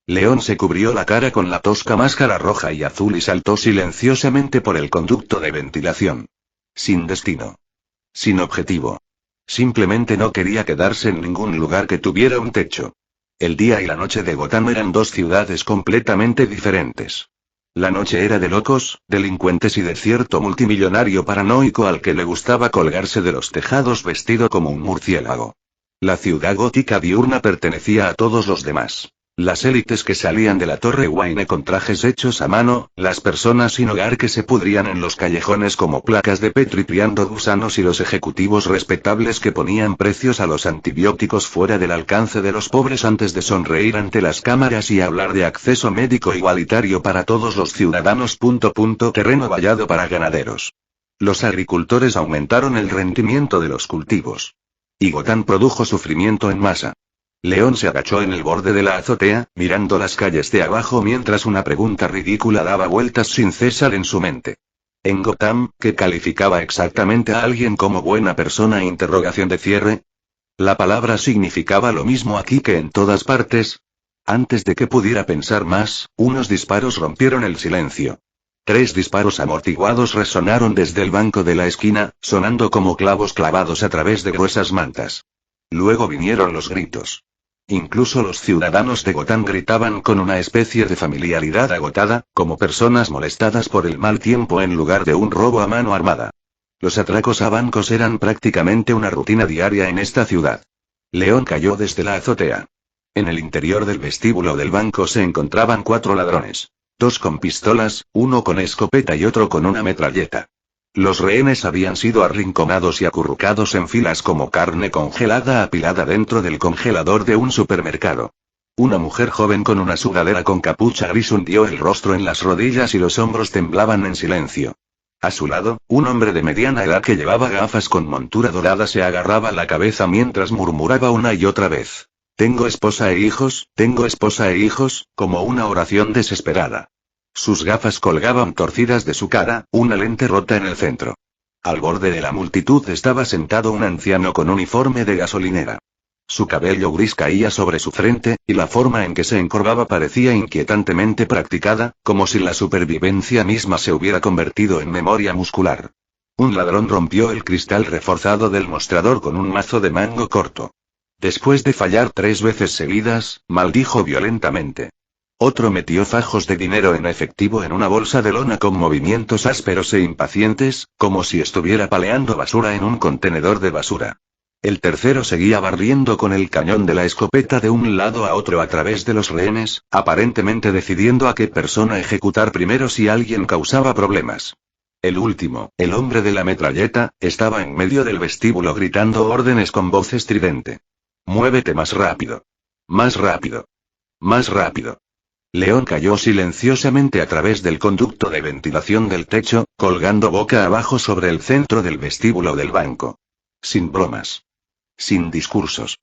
León se cubrió la cara con la tosca máscara roja y azul y saltó silenciosamente por el conducto de ventilación. Sin destino. Sin objetivo. Simplemente no quería quedarse en ningún lugar que tuviera un techo. El día y la noche de Gotham eran 2 ciudades completamente diferentes. La noche era de locos, delincuentes y de cierto multimillonario paranoico al que le gustaba colgarse de los tejados vestido como un murciélago. La ciudad gótica diurna pertenecía a todos los demás. Las élites que salían de la Torre Wayne con trajes hechos a mano, las personas sin hogar que se pudrían en los callejones como placas de Petri criando gusanos y los ejecutivos respetables que ponían precios a los antibióticos fuera del alcance de los pobres antes de sonreír ante las cámaras y hablar de acceso médico igualitario para todos los ciudadanos. Terreno vallado para ganaderos. Los agricultores aumentaron el rendimiento de los cultivos. Y Gotham produjo sufrimiento en masa. León se agachó en el borde de la azotea, mirando las calles de abajo mientras una pregunta ridícula daba vueltas sin cesar en su mente. En Gotham, ¿qué calificaba exactamente a alguien como buena persona? Interrogación de cierre. La palabra significaba lo mismo aquí que en todas partes. Antes de que pudiera pensar más, unos disparos rompieron el silencio. 3 disparos amortiguados resonaron desde el banco de la esquina, sonando como clavos clavados a través de gruesas mantas. Luego vinieron los gritos. Incluso los ciudadanos de Gotham gritaban con una especie de familiaridad agotada, como personas molestadas por el mal tiempo en lugar de un robo a mano armada. Los atracos a bancos eran prácticamente una rutina diaria en esta ciudad. León cayó desde la azotea. En el interior del vestíbulo del banco se encontraban 4 ladrones. 2 con pistolas, 1 con escopeta y otro con una metralleta. Los rehenes habían sido arrinconados y acurrucados en filas como carne congelada apilada dentro del congelador de un supermercado. Una mujer joven con una sudadera con capucha gris hundió el rostro en las rodillas y los hombros temblaban en silencio. A su lado, un hombre de mediana edad que llevaba gafas con montura dorada se agarraba la cabeza mientras murmuraba una y otra vez: tengo esposa e hijos, como una oración desesperada. Sus gafas colgaban torcidas de su cara, una lente rota en el centro. Al borde de la multitud estaba sentado un anciano con uniforme de gasolinera. Su cabello gris caía sobre su frente, y la forma en que se encorvaba parecía inquietantemente practicada, como si la supervivencia misma se hubiera convertido en memoria muscular. Un ladrón rompió el cristal reforzado del mostrador con un mazo de mango corto. Después de fallar 3 veces seguidas, maldijo violentamente. Otro metió fajos de dinero en efectivo en una bolsa de lona con movimientos ásperos e impacientes, como si estuviera paleando basura en un contenedor de basura. El tercero seguía barriendo con el cañón de la escopeta de un lado a otro a través de los rehenes, aparentemente decidiendo a qué persona ejecutar primero si alguien causaba problemas. El último, el hombre de la metralleta, estaba en medio del vestíbulo gritando órdenes con voz estridente. Muévete más rápido. Más rápido. Más rápido. León cayó silenciosamente a través del conducto de ventilación del techo, colgando boca abajo sobre el centro del vestíbulo del banco. Sin bromas. Sin discursos.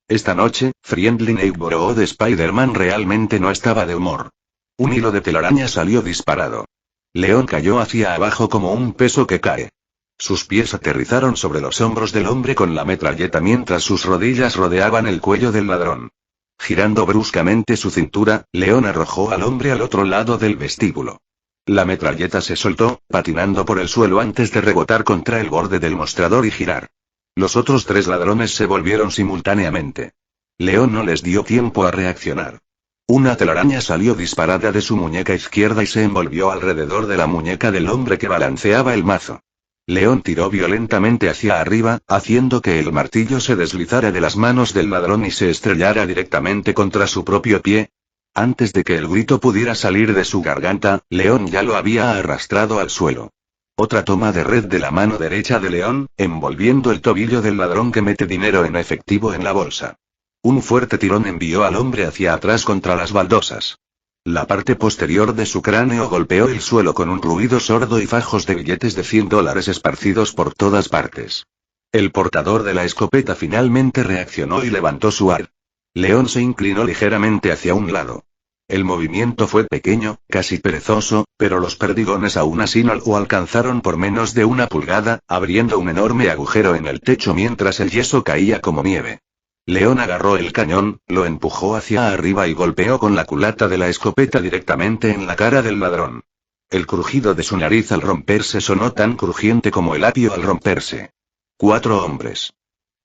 Esta noche, Friendly Neighborhood de Spider-Man realmente no estaba de humor. Un hilo de telaraña salió disparado. León cayó hacia abajo como un peso que cae. Sus pies aterrizaron sobre los hombros del hombre con la metralleta mientras sus rodillas rodeaban el cuello del ladrón. Girando bruscamente su cintura, León arrojó al hombre al otro lado del vestíbulo. La metralleta se soltó, patinando por el suelo antes de rebotar contra el borde del mostrador y girar. Los otros 3 ladrones se volvieron simultáneamente. León no les dio tiempo a reaccionar. Una telaraña salió disparada de su muñeca izquierda y se envolvió alrededor de la muñeca del hombre que balanceaba el mazo. León tiró violentamente hacia arriba, haciendo que el martillo se deslizara de las manos del ladrón y se estrellara directamente contra su propio pie. Antes de que el grito pudiera salir de su garganta, León ya lo había arrastrado al suelo. Otra toma de red de la mano derecha de León, envolviendo el tobillo del ladrón que mete dinero en efectivo en la bolsa. Un fuerte tirón envió al hombre hacia atrás contra las baldosas. La parte posterior de su cráneo golpeó el suelo con un ruido sordo y fajos de billetes de $100 esparcidos por todas partes. El portador de la escopeta finalmente reaccionó y levantó su arma. León se inclinó ligeramente hacia un lado. El movimiento fue pequeño, casi perezoso, pero los perdigones aún así no lo alcanzaron por menos de 1 pulgada, abriendo un enorme agujero en el techo mientras el yeso caía como nieve. León agarró el cañón, lo empujó hacia arriba y golpeó con la culata de la escopeta directamente en la cara del ladrón. El crujido de su nariz al romperse sonó tan crujiente como el apio al romperse. 4 hombres.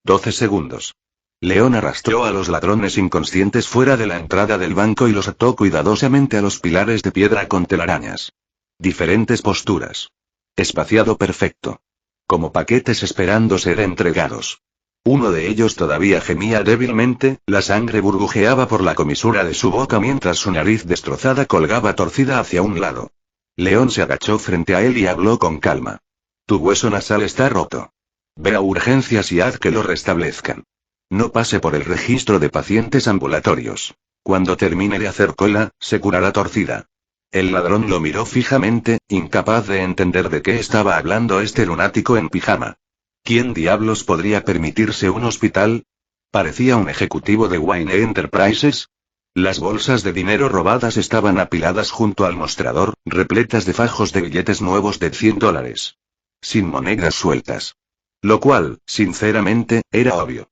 12 segundos. León arrastró a los ladrones inconscientes fuera de la entrada del banco y los ató cuidadosamente a los pilares de piedra con telarañas. Diferentes posturas. Espaciado perfecto. Como paquetes esperando ser entregados. Uno de ellos todavía gemía débilmente, la sangre burbujeaba por la comisura de su boca mientras su nariz destrozada colgaba torcida hacia un lado. León se agachó frente a él y habló con calma. Tu hueso nasal está roto. Ve a urgencias y haz que lo restablezcan. No pase por el registro de pacientes ambulatorios. Cuando termine de hacer cola, se curará torcida. El ladrón lo miró fijamente, incapaz de entender de qué estaba hablando este lunático en pijama. ¿Quién diablos podría permitirse un hospital? ¿Parecía un ejecutivo de Wayne Enterprises? Las bolsas de dinero robadas estaban apiladas junto al mostrador, repletas de fajos de billetes nuevos de $100. Sin monedas sueltas. Lo cual, sinceramente, era obvio.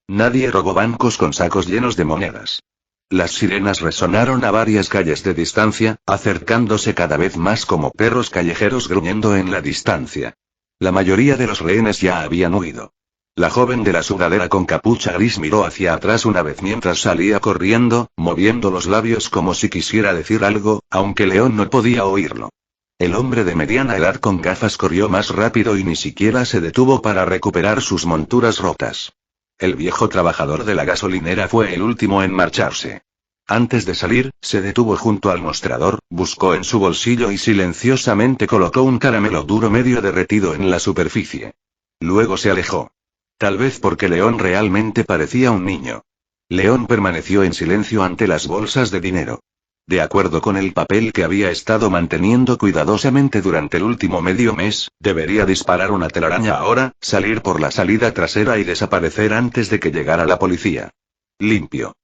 Nadie robó bancos con sacos llenos de monedas. Las sirenas resonaron a varias calles de distancia, acercándose cada vez más como perros callejeros gruñendo en la distancia. La mayoría de los rehenes ya habían huido. La joven de la sudadera con capucha gris miró hacia atrás una vez mientras salía corriendo, moviendo los labios como si quisiera decir algo, aunque León no podía oírlo. El hombre de mediana edad con gafas corrió más rápido y ni siquiera se detuvo para recuperar sus monturas rotas. El viejo trabajador de la gasolinera fue el último en marcharse. Antes de salir, se detuvo junto al mostrador, buscó en su bolsillo y silenciosamente colocó un caramelo duro medio derretido en la superficie. Luego se alejó. Tal vez porque León realmente parecía un niño. León permaneció en silencio ante las bolsas de dinero. De acuerdo con el papel que había estado manteniendo cuidadosamente durante el último medio mes, debería disparar una telaraña ahora, salir por la salida trasera y desaparecer antes de que llegara la policía. Limpio.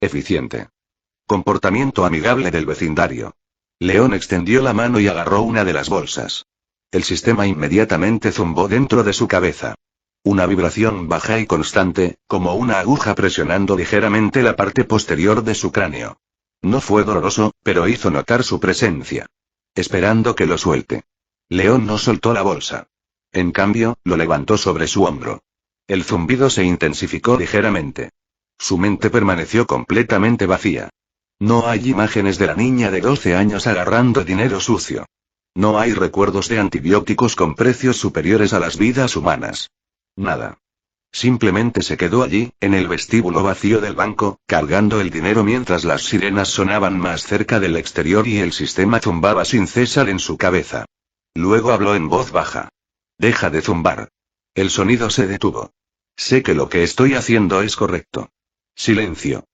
Eficiente. Comportamiento amigable del vecindario. León extendió la mano y agarró una de las bolsas. El sistema inmediatamente zumbó dentro de su cabeza. Una vibración baja y constante, como una aguja presionando ligeramente la parte posterior de su cráneo. No fue doloroso, pero hizo notar su presencia. Esperando que lo suelte. León no soltó la bolsa. En cambio, lo levantó sobre su hombro. El zumbido se intensificó ligeramente. Su mente permaneció completamente vacía. No hay imágenes de la niña de 12 años agarrando dinero sucio. No hay recuerdos de antibióticos con precios superiores a las vidas humanas. Nada. Simplemente se quedó allí, en el vestíbulo vacío del banco, cargando el dinero mientras las sirenas sonaban más cerca del exterior y el sistema zumbaba sin cesar en su cabeza. Luego habló en voz baja. Deja de zumbar. El sonido se detuvo. Sé que lo que estoy haciendo es correcto. Silencio.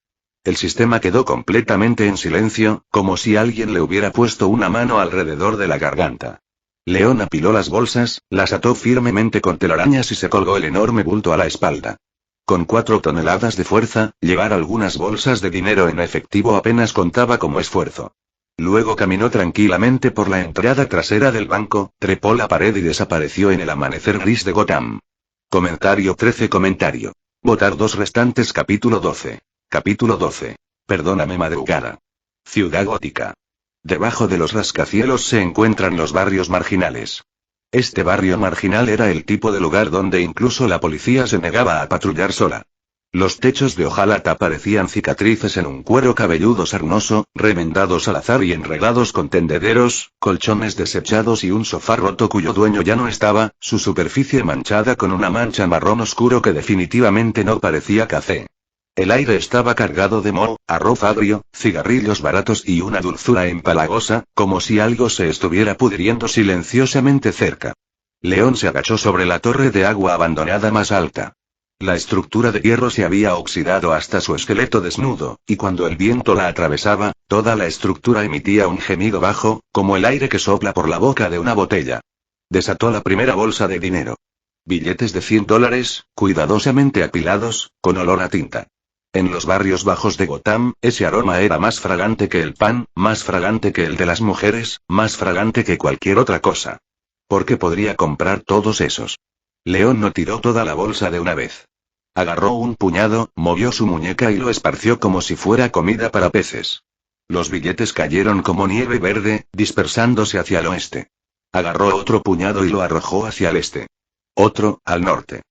El sistema quedó completamente en silencio, como si alguien le hubiera puesto una mano alrededor de la garganta. León apiló las bolsas, las ató firmemente con telarañas y se colgó el enorme bulto a la espalda. Con 4 toneladas de fuerza, llevar algunas bolsas de dinero en efectivo apenas contaba como esfuerzo. Luego caminó tranquilamente por la entrada trasera del banco, trepó la pared y desapareció en el amanecer gris de Gotham. Comentario 13. Votar 2 restantes. Capítulo 12. Capítulo 12. Perdóname madrugada. Ciudad gótica. Debajo de los rascacielos se encuentran los barrios marginales. Este barrio marginal era el tipo de lugar donde incluso la policía se negaba a patrullar sola. Los techos de hojalata parecían cicatrices en un cuero cabelludo sarnoso, remendados al azar y enredados con tendederos, colchones desechados y un sofá roto cuyo dueño ya no estaba, su superficie manchada con una mancha marrón oscuro que definitivamente no parecía café. El aire estaba cargado de moho, arroz agrio, cigarrillos baratos y una dulzura empalagosa, como si algo se estuviera pudriendo silenciosamente cerca. León se agachó sobre la torre de agua abandonada más alta. La estructura de hierro se había oxidado hasta su esqueleto desnudo, y cuando el viento la atravesaba, toda la estructura emitía un gemido bajo, como el aire que sopla por la boca de una botella. Desató la primera bolsa de dinero. Billetes de $100, cuidadosamente apilados, con olor a tinta. En los barrios bajos de Gotham, ese aroma era más fragante que el pan, más fragante que el de las mujeres, más fragante que cualquier otra cosa. ¿Por qué podría comprar todos esos? León no tiró toda la bolsa de una vez. Agarró un puñado, movió su muñeca y lo esparció como si fuera comida para peces. Los billetes cayeron como nieve verde, dispersándose hacia el oeste. Agarró otro puñado y lo arrojó hacia el este. Otro, al norte.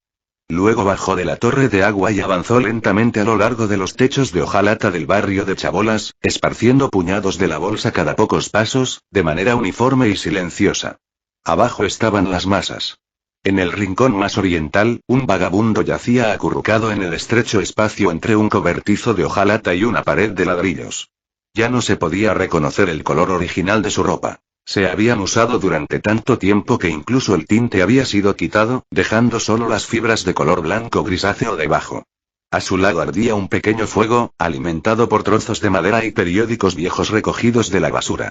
Luego bajó de la torre de agua y avanzó lentamente a lo largo de los techos de hojalata del barrio de Chabolas, esparciendo puñados de la bolsa cada pocos pasos, de manera uniforme y silenciosa. Abajo estaban las masas. En el rincón más oriental, un vagabundo yacía acurrucado en el estrecho espacio entre un cobertizo de hojalata y una pared de ladrillos. Ya no se podía reconocer el color original de su ropa. Se habían usado durante tanto tiempo que incluso el tinte había sido quitado, dejando solo las fibras de color blanco grisáceo debajo. A su lado ardía un pequeño fuego, alimentado por trozos de madera y periódicos viejos recogidos de la basura.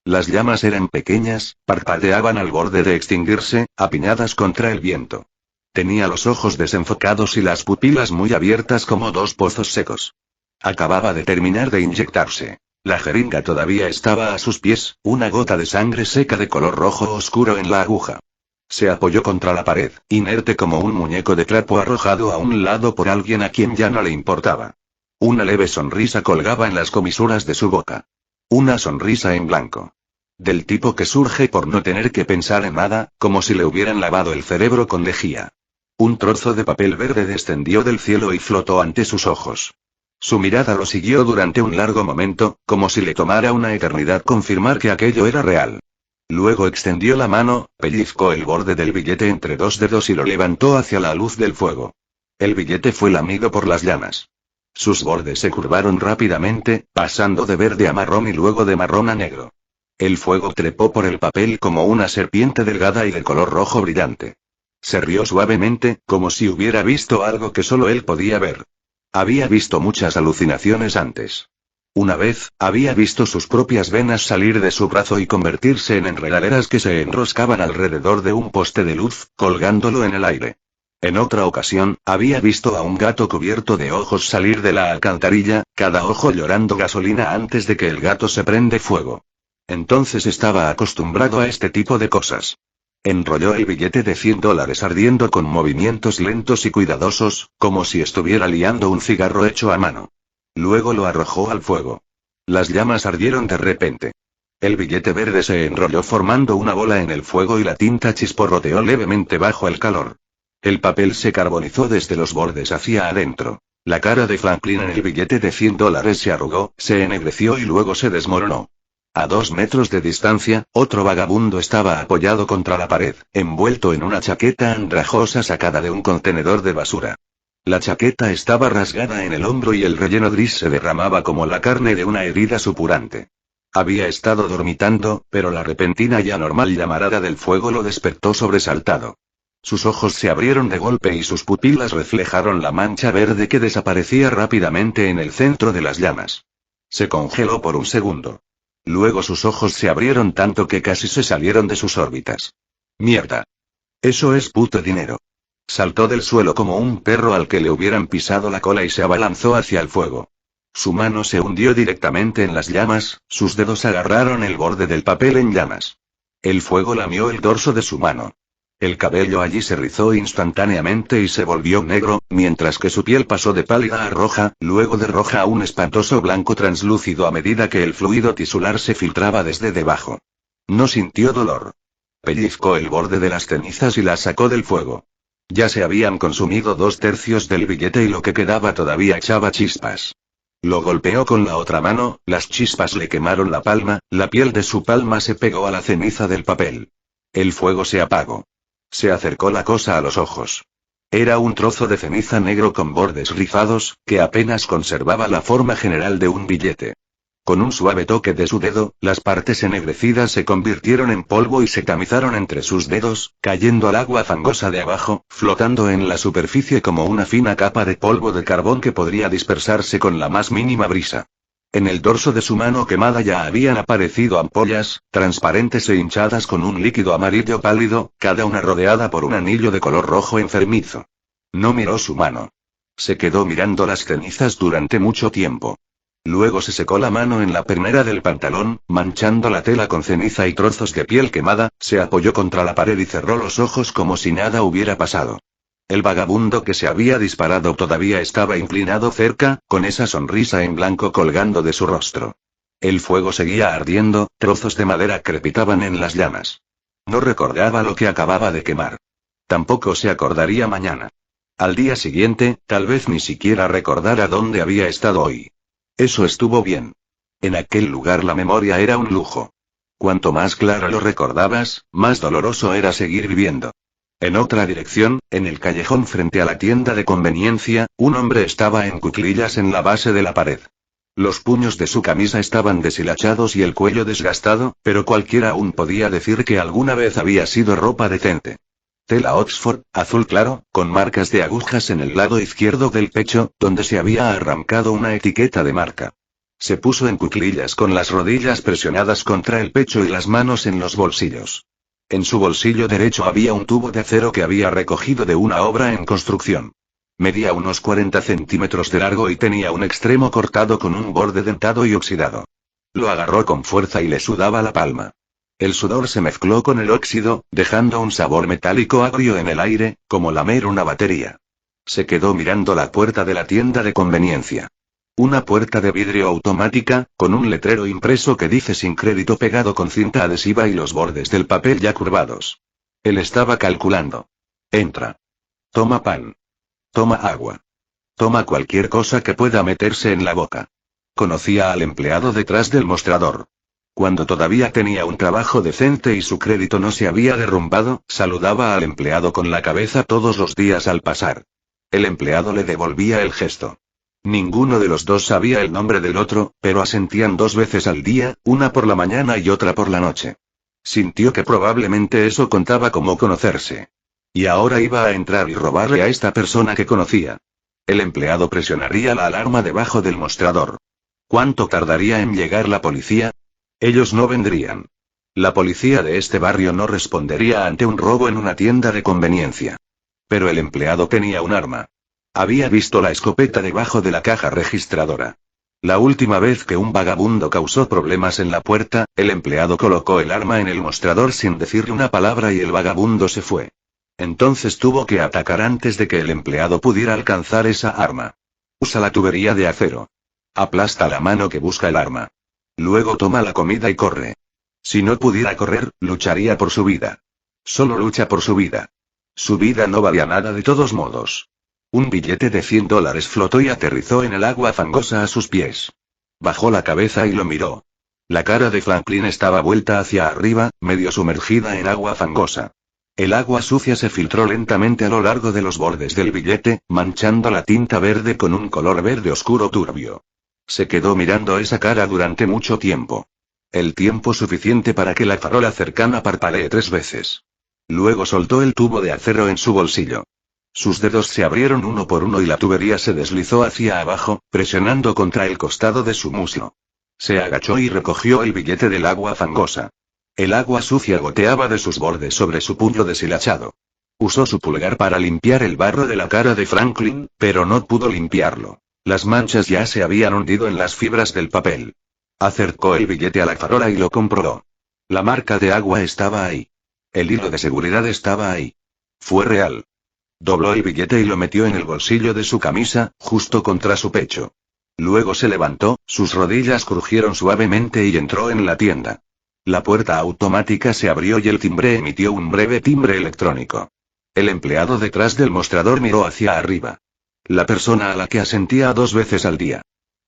Las llamas eran pequeñas, parpadeaban al borde de extinguirse, apiñadas contra el viento. Tenía los ojos desenfocados y las pupilas muy abiertas como dos pozos secos. Acababa de terminar de inyectarse. La jeringa todavía estaba a sus pies, una gota de sangre seca de color rojo oscuro en la aguja. Se apoyó contra la pared, inerte como un muñeco de trapo arrojado a un lado por alguien a quien ya no le importaba. Una leve sonrisa colgaba en las comisuras de su boca. Una sonrisa en blanco. Del tipo que surge por no tener que pensar en nada, como si le hubieran lavado el cerebro con lejía. Un trozo de papel verde descendió del cielo y flotó ante sus ojos. Su mirada lo siguió durante un largo momento, como si le tomara una eternidad confirmar que aquello era real. Luego extendió la mano, pellizcó el borde del billete entre dos dedos y lo levantó hacia la luz del fuego. El billete fue lamido por las llamas. Sus bordes se curvaron rápidamente, pasando de verde a marrón y luego de marrón a negro. El fuego trepó por el papel como una serpiente delgada y de color rojo brillante. Se rió suavemente, como si hubiera visto algo que solo él podía ver. Había visto muchas alucinaciones antes. Una vez, había visto sus propias venas salir de su brazo y convertirse en enredaderas que se enroscaban alrededor de un poste de luz, colgándolo en el aire. En otra ocasión, había visto a un gato cubierto de ojos salir de la alcantarilla, cada ojo llorando gasolina antes de que el gato se prende fuego. Entonces estaba acostumbrado a este tipo de cosas. Enrolló el billete de $100 ardiendo con movimientos lentos y cuidadosos, como si estuviera liando un cigarro hecho a mano. Luego lo arrojó al fuego. Las llamas ardieron de repente. El billete verde se enrolló formando una bola en el fuego y la tinta chisporroteó levemente bajo el calor. El papel se carbonizó desde los bordes hacia adentro. La cara de Franklin en el billete de $100 se arrugó, se ennegreció y luego se desmoronó. A 2 metros de distancia, otro vagabundo estaba apoyado contra la pared, envuelto en una chaqueta andrajosa sacada de un contenedor de basura. La chaqueta estaba rasgada en el hombro y el relleno gris se derramaba como la carne de una herida supurante. Había estado dormitando, pero la repentina y anormal llamarada del fuego lo despertó sobresaltado. Sus ojos se abrieron de golpe y sus pupilas reflejaron la mancha verde que desaparecía rápidamente en el centro de las llamas. Se congeló por un segundo. Luego sus ojos se abrieron tanto que casi se salieron de sus órbitas. ¡Mierda! Eso es puto dinero. Saltó del suelo como un perro al que le hubieran pisado la cola y se abalanzó hacia el fuego. Su mano se hundió directamente en las llamas, sus dedos agarraron el borde del papel en llamas. El fuego lamió el dorso de su mano. El cabello allí se rizó instantáneamente y se volvió negro, mientras que su piel pasó de pálida a roja, luego de roja a un espantoso blanco translúcido a medida que el fluido tisular se filtraba desde debajo. No sintió dolor. Pellizcó el borde de las cenizas y las sacó del fuego. Ya se habían consumido 2/3 del billete y lo que quedaba todavía echaba chispas. Lo golpeó con la otra mano, las chispas le quemaron la palma, la piel de su palma se pegó a la ceniza del papel. El fuego se apagó. Se acercó la cosa a los ojos. Era un trozo de ceniza negro con bordes rizados, que apenas conservaba la forma general de un billete. Con un suave toque de su dedo, las partes ennegrecidas se convirtieron en polvo y se tamizaron entre sus dedos, cayendo al agua fangosa de abajo, flotando en la superficie como una fina capa de polvo de carbón que podría dispersarse con la más mínima brisa. En el dorso de su mano quemada ya habían aparecido ampollas, transparentes e hinchadas con un líquido amarillo pálido, cada una rodeada por un anillo de color rojo enfermizo. No miró su mano. Se quedó mirando las cenizas durante mucho tiempo. Luego se secó la mano en la pernera del pantalón, manchando la tela con ceniza y trozos de piel quemada, se apoyó contra la pared y cerró los ojos como si nada hubiera pasado. El vagabundo que se había disparado todavía estaba inclinado cerca, con esa sonrisa en blanco colgando de su rostro. El fuego seguía ardiendo, trozos de madera crepitaban en las llamas. No recordaba lo que acababa de quemar. Tampoco se acordaría mañana. Al día siguiente, tal vez ni siquiera recordara dónde había estado hoy. Eso estuvo bien. En aquel lugar la memoria era un lujo. Cuanto más claro lo recordabas, más doloroso era seguir viviendo. En otra dirección, en el callejón frente a la tienda de conveniencia, un hombre estaba en cuclillas en la base de la pared. Los puños de su camisa estaban deshilachados y el cuello desgastado, pero cualquiera aún podía decir que alguna vez había sido ropa decente. Tela Oxford, azul claro, con marcas de agujas en el lado izquierdo del pecho, donde se había arrancado una etiqueta de marca. Se puso en cuclillas con las rodillas presionadas contra el pecho y las manos en los bolsillos. En su bolsillo derecho había un tubo de acero que había recogido de una obra en construcción. Medía unos 40 centímetros de largo y tenía un extremo cortado con un borde dentado y oxidado. Lo agarró con fuerza y le sudaba la palma. El sudor se mezcló con el óxido, dejando un sabor metálico agrio en el aire, como lamer una batería. Se quedó mirando la puerta de la tienda de conveniencia. Una puerta de vidrio automática, con un letrero impreso que dice sin crédito pegado con cinta adhesiva y los bordes del papel ya curvados. Él estaba calculando. Entra. Toma pan. Toma agua. Toma cualquier cosa que pueda meterse en la boca. Conocía al empleado detrás del mostrador. Cuando todavía tenía un trabajo decente y su crédito no se había derrumbado, saludaba al empleado con la cabeza todos los días al pasar. El empleado le devolvía el gesto. Ninguno de los dos sabía el nombre del otro, pero asentían 2 veces al día, una por la mañana y otra por la noche. Sintió que probablemente eso contaba como conocerse. Y ahora iba a entrar y robarle a esta persona que conocía. El empleado presionaría la alarma debajo del mostrador. ¿Cuánto tardaría en llegar la policía? Ellos no vendrían. La policía de este barrio no respondería ante un robo en una tienda de conveniencia. Pero el empleado tenía un arma. Había visto la escopeta debajo de la caja registradora. La última vez que un vagabundo causó problemas en la puerta, el empleado colocó el arma en el mostrador sin decirle una palabra y el vagabundo se fue. Entonces tuvo que atacar antes de que el empleado pudiera alcanzar esa arma. Usa la tubería de acero. Aplasta la mano que busca el arma. Luego toma la comida y corre. Si no pudiera correr, lucharía por su vida. Solo lucha por su vida. Su vida no valía nada de todos modos. Un billete de $100 flotó y aterrizó en el agua fangosa a sus pies. Bajó la cabeza y lo miró. La cara de Franklin estaba vuelta hacia arriba, medio sumergida en agua fangosa. El agua sucia se filtró lentamente a lo largo de los bordes del billete, manchando la tinta verde con un color verde oscuro turbio. Se quedó mirando esa cara durante mucho tiempo. El tiempo suficiente para que la farola cercana parpalee 3 veces. Luego soltó el tubo de acero en su bolsillo. Sus dedos se abrieron uno por uno y la tubería se deslizó hacia abajo, presionando contra el costado de su muslo. Se agachó y recogió el billete del agua fangosa. El agua sucia goteaba de sus bordes sobre su puño deshilachado. Usó su pulgar para limpiar el barro de la cara de Franklin, pero no pudo limpiarlo. Las manchas ya se habían hundido en las fibras del papel. Acercó el billete a la farola y lo comprobó. La marca de agua estaba ahí. El hilo de seguridad estaba ahí. Fue real. Dobló el billete y lo metió en el bolsillo de su camisa, justo contra su pecho. Luego se levantó, sus rodillas crujieron suavemente y entró en la tienda. La puerta automática se abrió y el timbre emitió un breve timbre electrónico. El empleado detrás del mostrador miró hacia arriba. La persona a la que asentía 2 veces al día.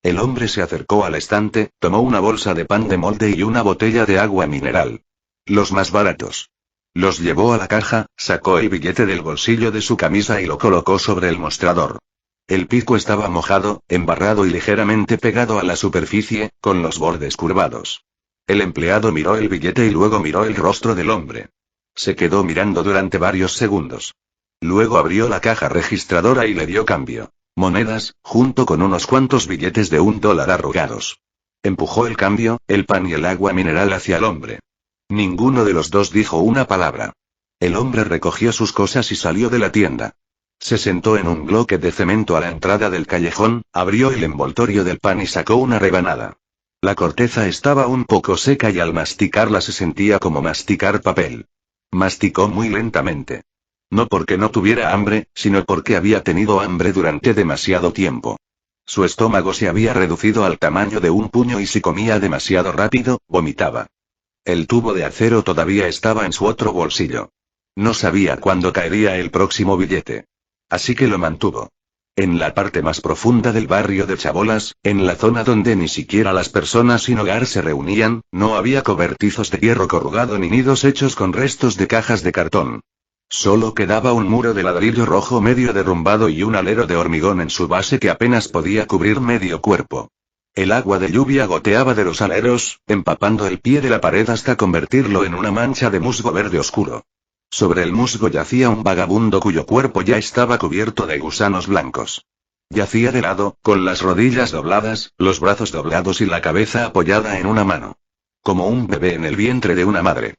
El hombre se acercó al estante, tomó una bolsa de pan de molde y una botella de agua mineral. Los más baratos. Los llevó a la caja, sacó el billete del bolsillo de su camisa y lo colocó sobre el mostrador. El pico estaba mojado, embarrado y ligeramente pegado a la superficie, con los bordes curvados. El empleado miró el billete y luego miró el rostro del hombre. Se quedó mirando durante varios segundos. Luego abrió la caja registradora y le dio cambio. Monedas, junto con unos cuantos billetes de $1 arrugados. Empujó el cambio, el pan y el agua mineral hacia el hombre. Ninguno de los dos dijo una palabra. El hombre recogió sus cosas y salió de la tienda. Se sentó en un bloque de cemento a la entrada del callejón, abrió el envoltorio del pan y sacó una rebanada. La corteza estaba un poco seca y al masticarla se sentía como masticar papel. Masticó muy lentamente. No porque no tuviera hambre, sino porque había tenido hambre durante demasiado tiempo. Su estómago se había reducido al tamaño de un puño y si comía demasiado rápido, vomitaba. El tubo de acero todavía estaba en su otro bolsillo. No sabía cuándo caería el próximo billete. Así que lo mantuvo. En la parte más profunda del barrio de Chabolas, en la zona donde ni siquiera las personas sin hogar se reunían, no había cobertizos de hierro corrugado ni nidos hechos con restos de cajas de cartón. Solo quedaba un muro de ladrillo rojo medio derrumbado y un alero de hormigón en su base que apenas podía cubrir medio cuerpo. El agua de lluvia goteaba de los aleros, empapando el pie de la pared hasta convertirlo en una mancha de musgo verde oscuro. Sobre el musgo yacía un vagabundo cuyo cuerpo ya estaba cubierto de gusanos blancos. Yacía de lado, con las rodillas dobladas, los brazos doblados y la cabeza apoyada en una mano. Como un bebé en el vientre de una madre.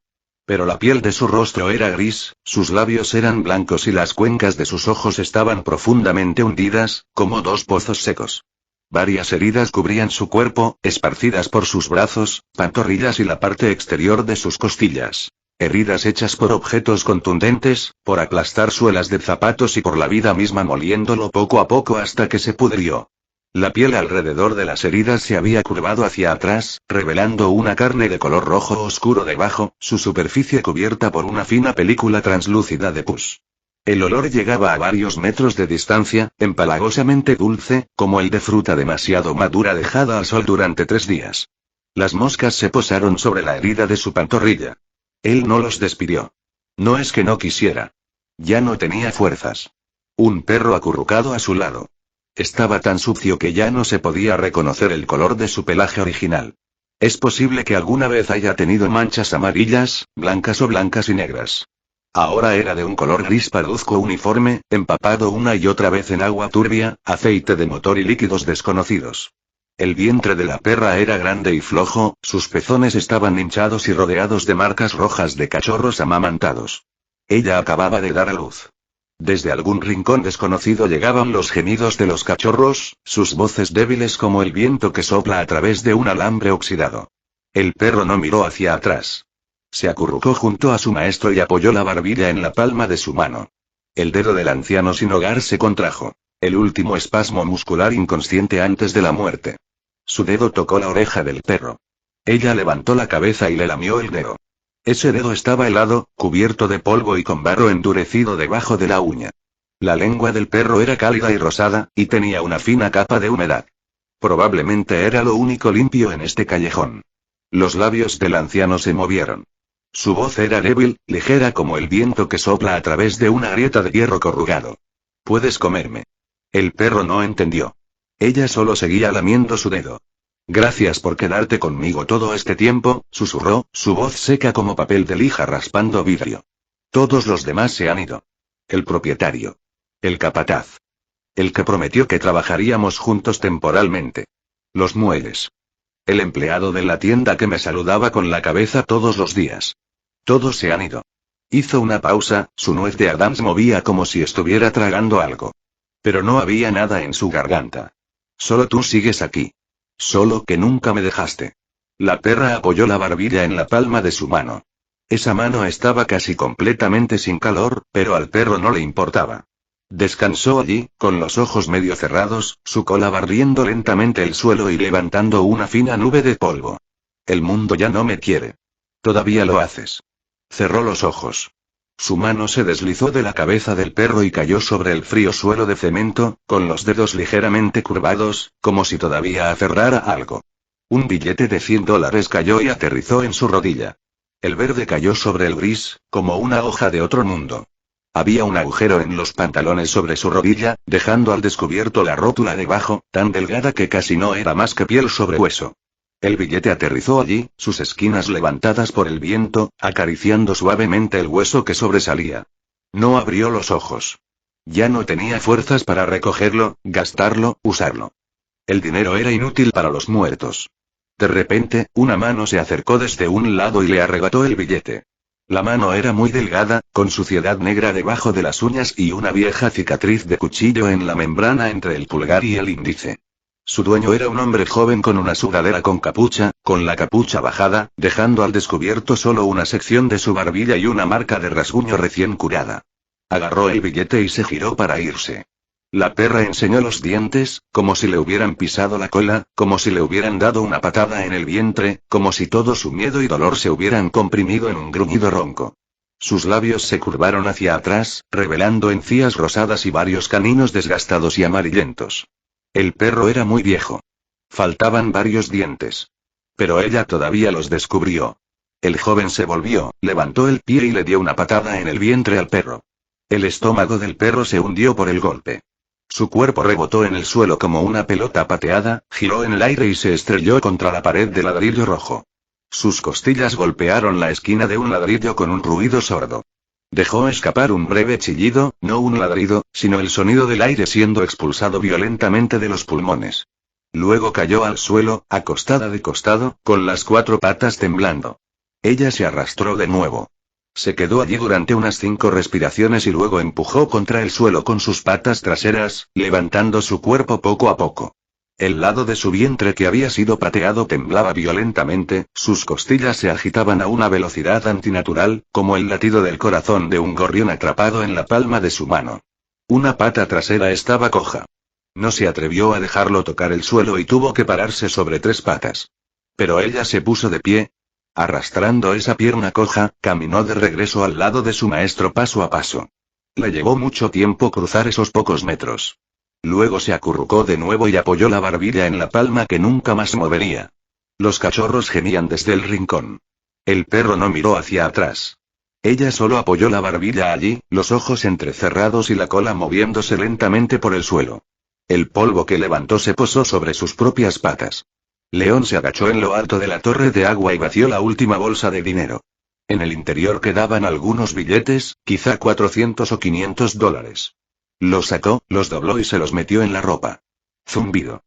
Pero la piel de su rostro era gris, sus labios eran blancos y las cuencas de sus ojos estaban profundamente hundidas, como 2 pozos secos. Varias heridas cubrían su cuerpo, esparcidas por sus brazos, pantorrillas y la parte exterior de sus costillas. Heridas hechas por objetos contundentes, por aplastar suelas de zapatos y por la vida misma moliéndolo poco a poco hasta que se pudrió. La piel alrededor de las heridas se había curvado hacia atrás, revelando una carne de color rojo oscuro debajo, su superficie cubierta por una fina película translúcida de pus. El olor llegaba a varios metros de distancia, empalagosamente dulce, como el de fruta demasiado madura dejada al sol durante 3 días. Las moscas se posaron sobre la herida de su pantorrilla. Él no los despidió. No es que no quisiera. Ya no tenía fuerzas. Un perro acurrucado a su lado. Estaba tan sucio que ya no se podía reconocer el color de su pelaje original. Es posible que alguna vez haya tenido manchas amarillas, blancas o blancas y negras. Ahora era de un color gris parduzco uniforme, empapado una y otra vez en agua turbia, aceite de motor y líquidos desconocidos. El vientre de la perra era grande y flojo, sus pezones estaban hinchados y rodeados de marcas rojas de cachorros amamantados. Ella acababa de dar a luz. Desde algún rincón desconocido llegaban los gemidos de los cachorros, sus voces débiles como el viento que sopla a través de un alambre oxidado. El perro no miró hacia atrás. Se acurrucó junto a su maestro y apoyó la barbilla en la palma de su mano. El dedo del anciano sin hogar se contrajo. El último espasmo muscular inconsciente antes de la muerte. Su dedo tocó la oreja del perro. Ella levantó la cabeza y le lamió el dedo. Ese dedo estaba helado, cubierto de polvo y con barro endurecido debajo de la uña. La lengua del perro era cálida y rosada, y tenía una fina capa de humedad. Probablemente era lo único limpio en este callejón. Los labios del anciano se movieron. Su voz era débil, ligera como el viento que sopla a través de una grieta de hierro corrugado. «Puedes comerme». El perro no entendió. Ella solo seguía lamiendo su dedo. «Gracias por quedarte conmigo todo este tiempo», susurró, su voz seca como papel de lija raspando vidrio. «Todos los demás se han ido. El propietario. El capataz. El que prometió que trabajaríamos juntos temporalmente. Los muebles. El empleado de la tienda que me saludaba con la cabeza todos los días. Todos se han ido». Hizo una pausa, su nuez de Adams movía como si estuviera tragando algo. Pero no había nada en su garganta. «Solo tú sigues aquí. Solo que nunca me dejaste». La perra apoyó la barbilla en la palma de su mano. Esa mano estaba casi completamente sin calor, pero al perro no le importaba. Descansó allí, con los ojos medio cerrados, su cola barriendo lentamente el suelo y levantando una fina nube de polvo. «El mundo ya no me quiere. Todavía lo haces». Cerró los ojos. Su mano se deslizó de la cabeza del perro y cayó sobre el frío suelo de cemento, con los dedos ligeramente curvados, como si todavía aferrara algo. Un billete de $100 cayó y aterrizó en su rodilla. El verde cayó sobre el gris, como una hoja de otro mundo. Había un agujero en los pantalones sobre su rodilla, dejando al descubierto la rótula debajo, tan delgada que casi no era más que piel sobre hueso. El billete aterrizó allí, sus esquinas levantadas por el viento, acariciando suavemente el hueso que sobresalía. No abrió los ojos. Ya no tenía fuerzas para recogerlo, gastarlo, usarlo. El dinero era inútil para los muertos. De repente, una mano se acercó desde un lado y le arrebató el billete. La mano era muy delgada, con suciedad negra debajo de las uñas y una vieja cicatriz de cuchillo en la membrana entre el pulgar y el índice. Su dueño era un hombre joven con una sudadera con la capucha bajada, dejando al descubierto solo una sección de su barbilla y una marca de rasguño recién curada. Agarró el billete y se giró para irse. La perra enseñó los dientes, como si le hubieran pisado la cola, como si le hubieran dado una patada en el vientre, como si todo su miedo y dolor se hubieran comprimido en un gruñido ronco. Sus labios se curvaron hacia atrás, revelando encías rosadas y varios caninos desgastados y amarillentos. El perro era muy viejo. Faltaban varios dientes. Pero ella todavía los descubrió. El joven se volvió, levantó el pie y le dio una patada en el vientre al perro. El estómago del perro se hundió por el golpe. Su cuerpo rebotó en el suelo como una pelota pateada, giró en el aire y se estrelló contra la pared de ladrillo rojo. Sus costillas golpearon la esquina de un ladrillo con un ruido sordo. Dejó escapar un breve chillido, no un ladrido, sino el sonido del aire siendo expulsado violentamente de los pulmones. Luego cayó al suelo, acostada de costado, con las 4 patas temblando. Ella se arrastró de nuevo. Se quedó allí durante unas 5 respiraciones y luego empujó contra el suelo con sus patas traseras, levantando su cuerpo poco a poco. El lado de su vientre que había sido pateado temblaba violentamente, sus costillas se agitaban a una velocidad antinatural, como el latido del corazón de un gorrión atrapado en la palma de su mano. Una pata trasera estaba coja. No se atrevió a dejarlo tocar el suelo y tuvo que pararse sobre 3 patas. Pero ella se puso de pie. Arrastrando esa pierna coja, caminó de regreso al lado de su maestro paso a paso. Le llevó mucho tiempo cruzar esos pocos metros. Luego se acurrucó de nuevo y apoyó la barbilla en la palma que nunca más movería. Los cachorros gemían desde el rincón. El perro no miró hacia atrás. Ella solo apoyó la barbilla allí, los ojos entrecerrados y la cola moviéndose lentamente por el suelo. El polvo que levantó se posó sobre sus propias patas. León se agachó en lo alto de la torre de agua y vació la última bolsa de dinero. En el interior quedaban algunos billetes, quizá 400 o 500 dólares. Los sacó, los dobló y se los metió en la ropa. Zumbido.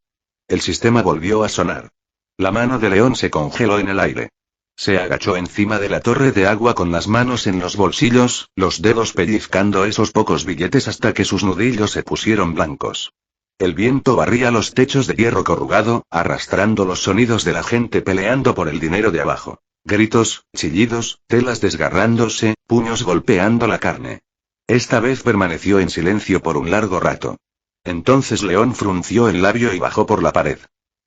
El sistema volvió a sonar. La mano de León se congeló en el aire. Se agachó encima de la torre de agua con las manos en los bolsillos, los dedos pellizcando esos pocos billetes hasta que sus nudillos se pusieron blancos. El viento barría los techos de hierro corrugado, arrastrando los sonidos de la gente peleando por el dinero de abajo. Gritos, chillidos, telas desgarrándose, puños golpeando la carne. Esta vez permaneció en silencio por un largo rato. Entonces León frunció el labio y bajó por la pared.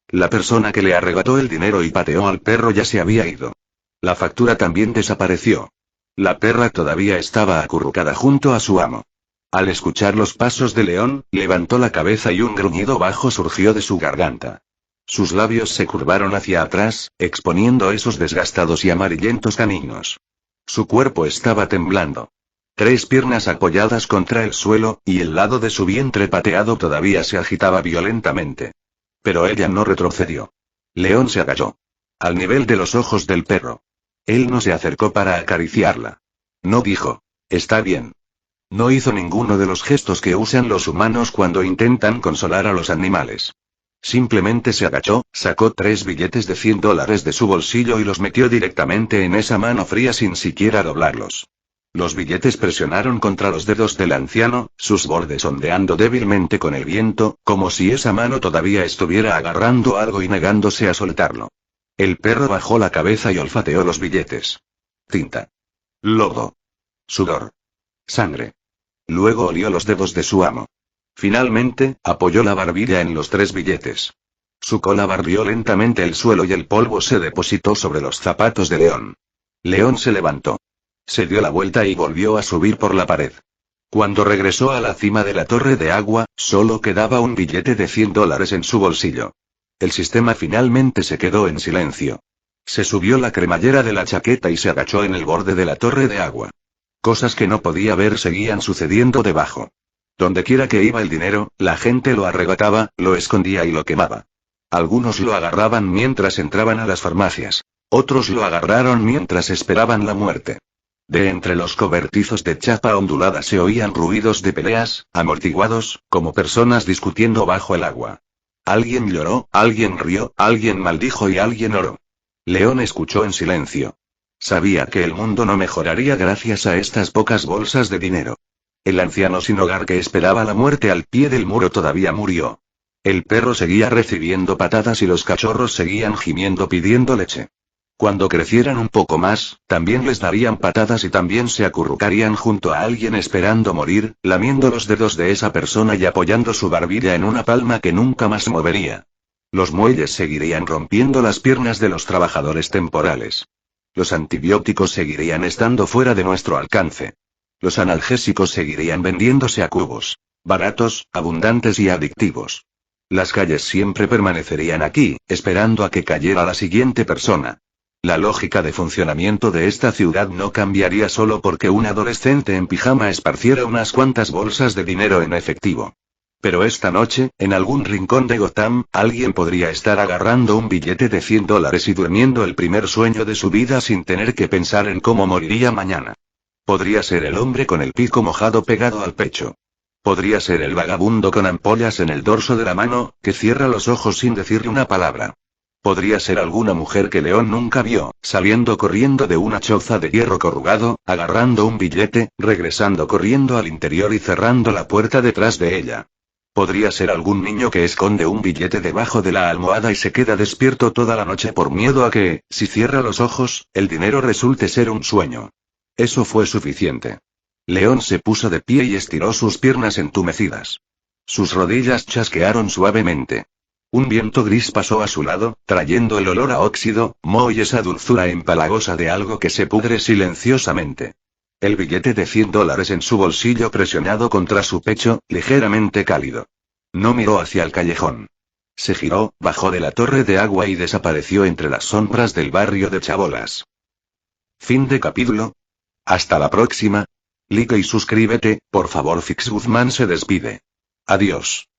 La persona que le arrebató el dinero y pateó al perro ya se había ido. La factura también desapareció. La perra todavía estaba acurrucada junto a su amo. Al escuchar los pasos de León, levantó la cabeza y un gruñido bajo surgió de su garganta. Sus labios se curvaron hacia atrás, exponiendo esos desgastados y amarillentos caninos. Su cuerpo estaba temblando. 3 piernas apoyadas contra el suelo, y el lado de su vientre pateado todavía se agitaba violentamente. Pero ella no retrocedió. León se agachó. Al nivel de los ojos del perro. Él no se acercó para acariciarla. No dijo, «Está bien». No hizo ninguno de los gestos que usan los humanos cuando intentan consolar a los animales. Simplemente se agachó, sacó 3 billetes de $100 de su bolsillo y los metió directamente en esa mano fría sin siquiera doblarlos. Los billetes presionaron contra los dedos del anciano, sus bordes ondeando débilmente con el viento, como si esa mano todavía estuviera agarrando algo y negándose a soltarlo. El perro bajó la cabeza y olfateó los billetes. Tinta. Lodo. Sudor. Sangre. Luego olió los dedos de su amo. Finalmente, apoyó la barbilla en los 3 billetes. Su cola barrió lentamente el suelo y el polvo se depositó sobre los zapatos de León. León se levantó. Se dio la vuelta y volvió a subir por la pared. Cuando regresó a la cima de la torre de agua, solo quedaba un billete de $100 en su bolsillo. El sistema finalmente se quedó en silencio. Se subió la cremallera de la chaqueta y se agachó en el borde de la torre de agua. Cosas que no podía ver seguían sucediendo debajo. Dondequiera que iba el dinero, la gente lo arrebataba, lo escondía y lo quemaba. Algunos lo agarraban mientras entraban a las farmacias. Otros lo agarraron mientras esperaban la muerte. De entre los cobertizos de chapa ondulada se oían ruidos de peleas, amortiguados, como personas discutiendo bajo el agua. Alguien lloró, alguien rió, alguien maldijo y alguien oró. León escuchó en silencio. Sabía que el mundo no mejoraría gracias a estas pocas bolsas de dinero. El anciano sin hogar que esperaba la muerte al pie del muro todavía murió. El perro seguía recibiendo patadas y los cachorros seguían gimiendo pidiendo leche. Cuando crecieran un poco más, también les darían patadas y también se acurrucarían junto a alguien esperando morir, lamiendo los dedos de esa persona y apoyando su barbilla en una palma que nunca más movería. Los muelles seguirían rompiendo las piernas de los trabajadores temporales. Los antibióticos seguirían estando fuera de nuestro alcance. Los analgésicos seguirían vendiéndose a cubos. Baratos, abundantes y adictivos. Las calles siempre permanecerían aquí, esperando a que cayera la siguiente persona. La lógica de funcionamiento de esta ciudad no cambiaría solo porque un adolescente en pijama esparciera unas cuantas bolsas de dinero en efectivo. Pero esta noche, en algún rincón de Gotham, alguien podría estar agarrando un billete de $100 y durmiendo el primer sueño de su vida sin tener que pensar en cómo moriría mañana. Podría ser el hombre con el pico mojado pegado al pecho. Podría ser el vagabundo con ampollas en el dorso de la mano, que cierra los ojos sin decirle una palabra. Podría ser alguna mujer que León nunca vio, saliendo corriendo de una choza de hierro corrugado, agarrando un billete, regresando corriendo al interior y cerrando la puerta detrás de ella. Podría ser algún niño que esconde un billete debajo de la almohada y se queda despierto toda la noche por miedo a que, si cierra los ojos, el dinero resulte ser un sueño. Eso fue suficiente. León se puso de pie y estiró sus piernas entumecidas. Sus rodillas chasquearon suavemente. Un viento gris pasó a su lado, trayendo el olor a óxido, moho y esa dulzura empalagosa de algo que se pudre silenciosamente. El billete de $100 en su bolsillo presionado contra su pecho, ligeramente cálido. No miró hacia el callejón. Se giró, bajó de la torre de agua y desapareció entre las sombras del barrio de Chabolas. Fin de capítulo. Hasta la próxima. Like y suscríbete, por favor. Fix Guzmán se despide. Adiós.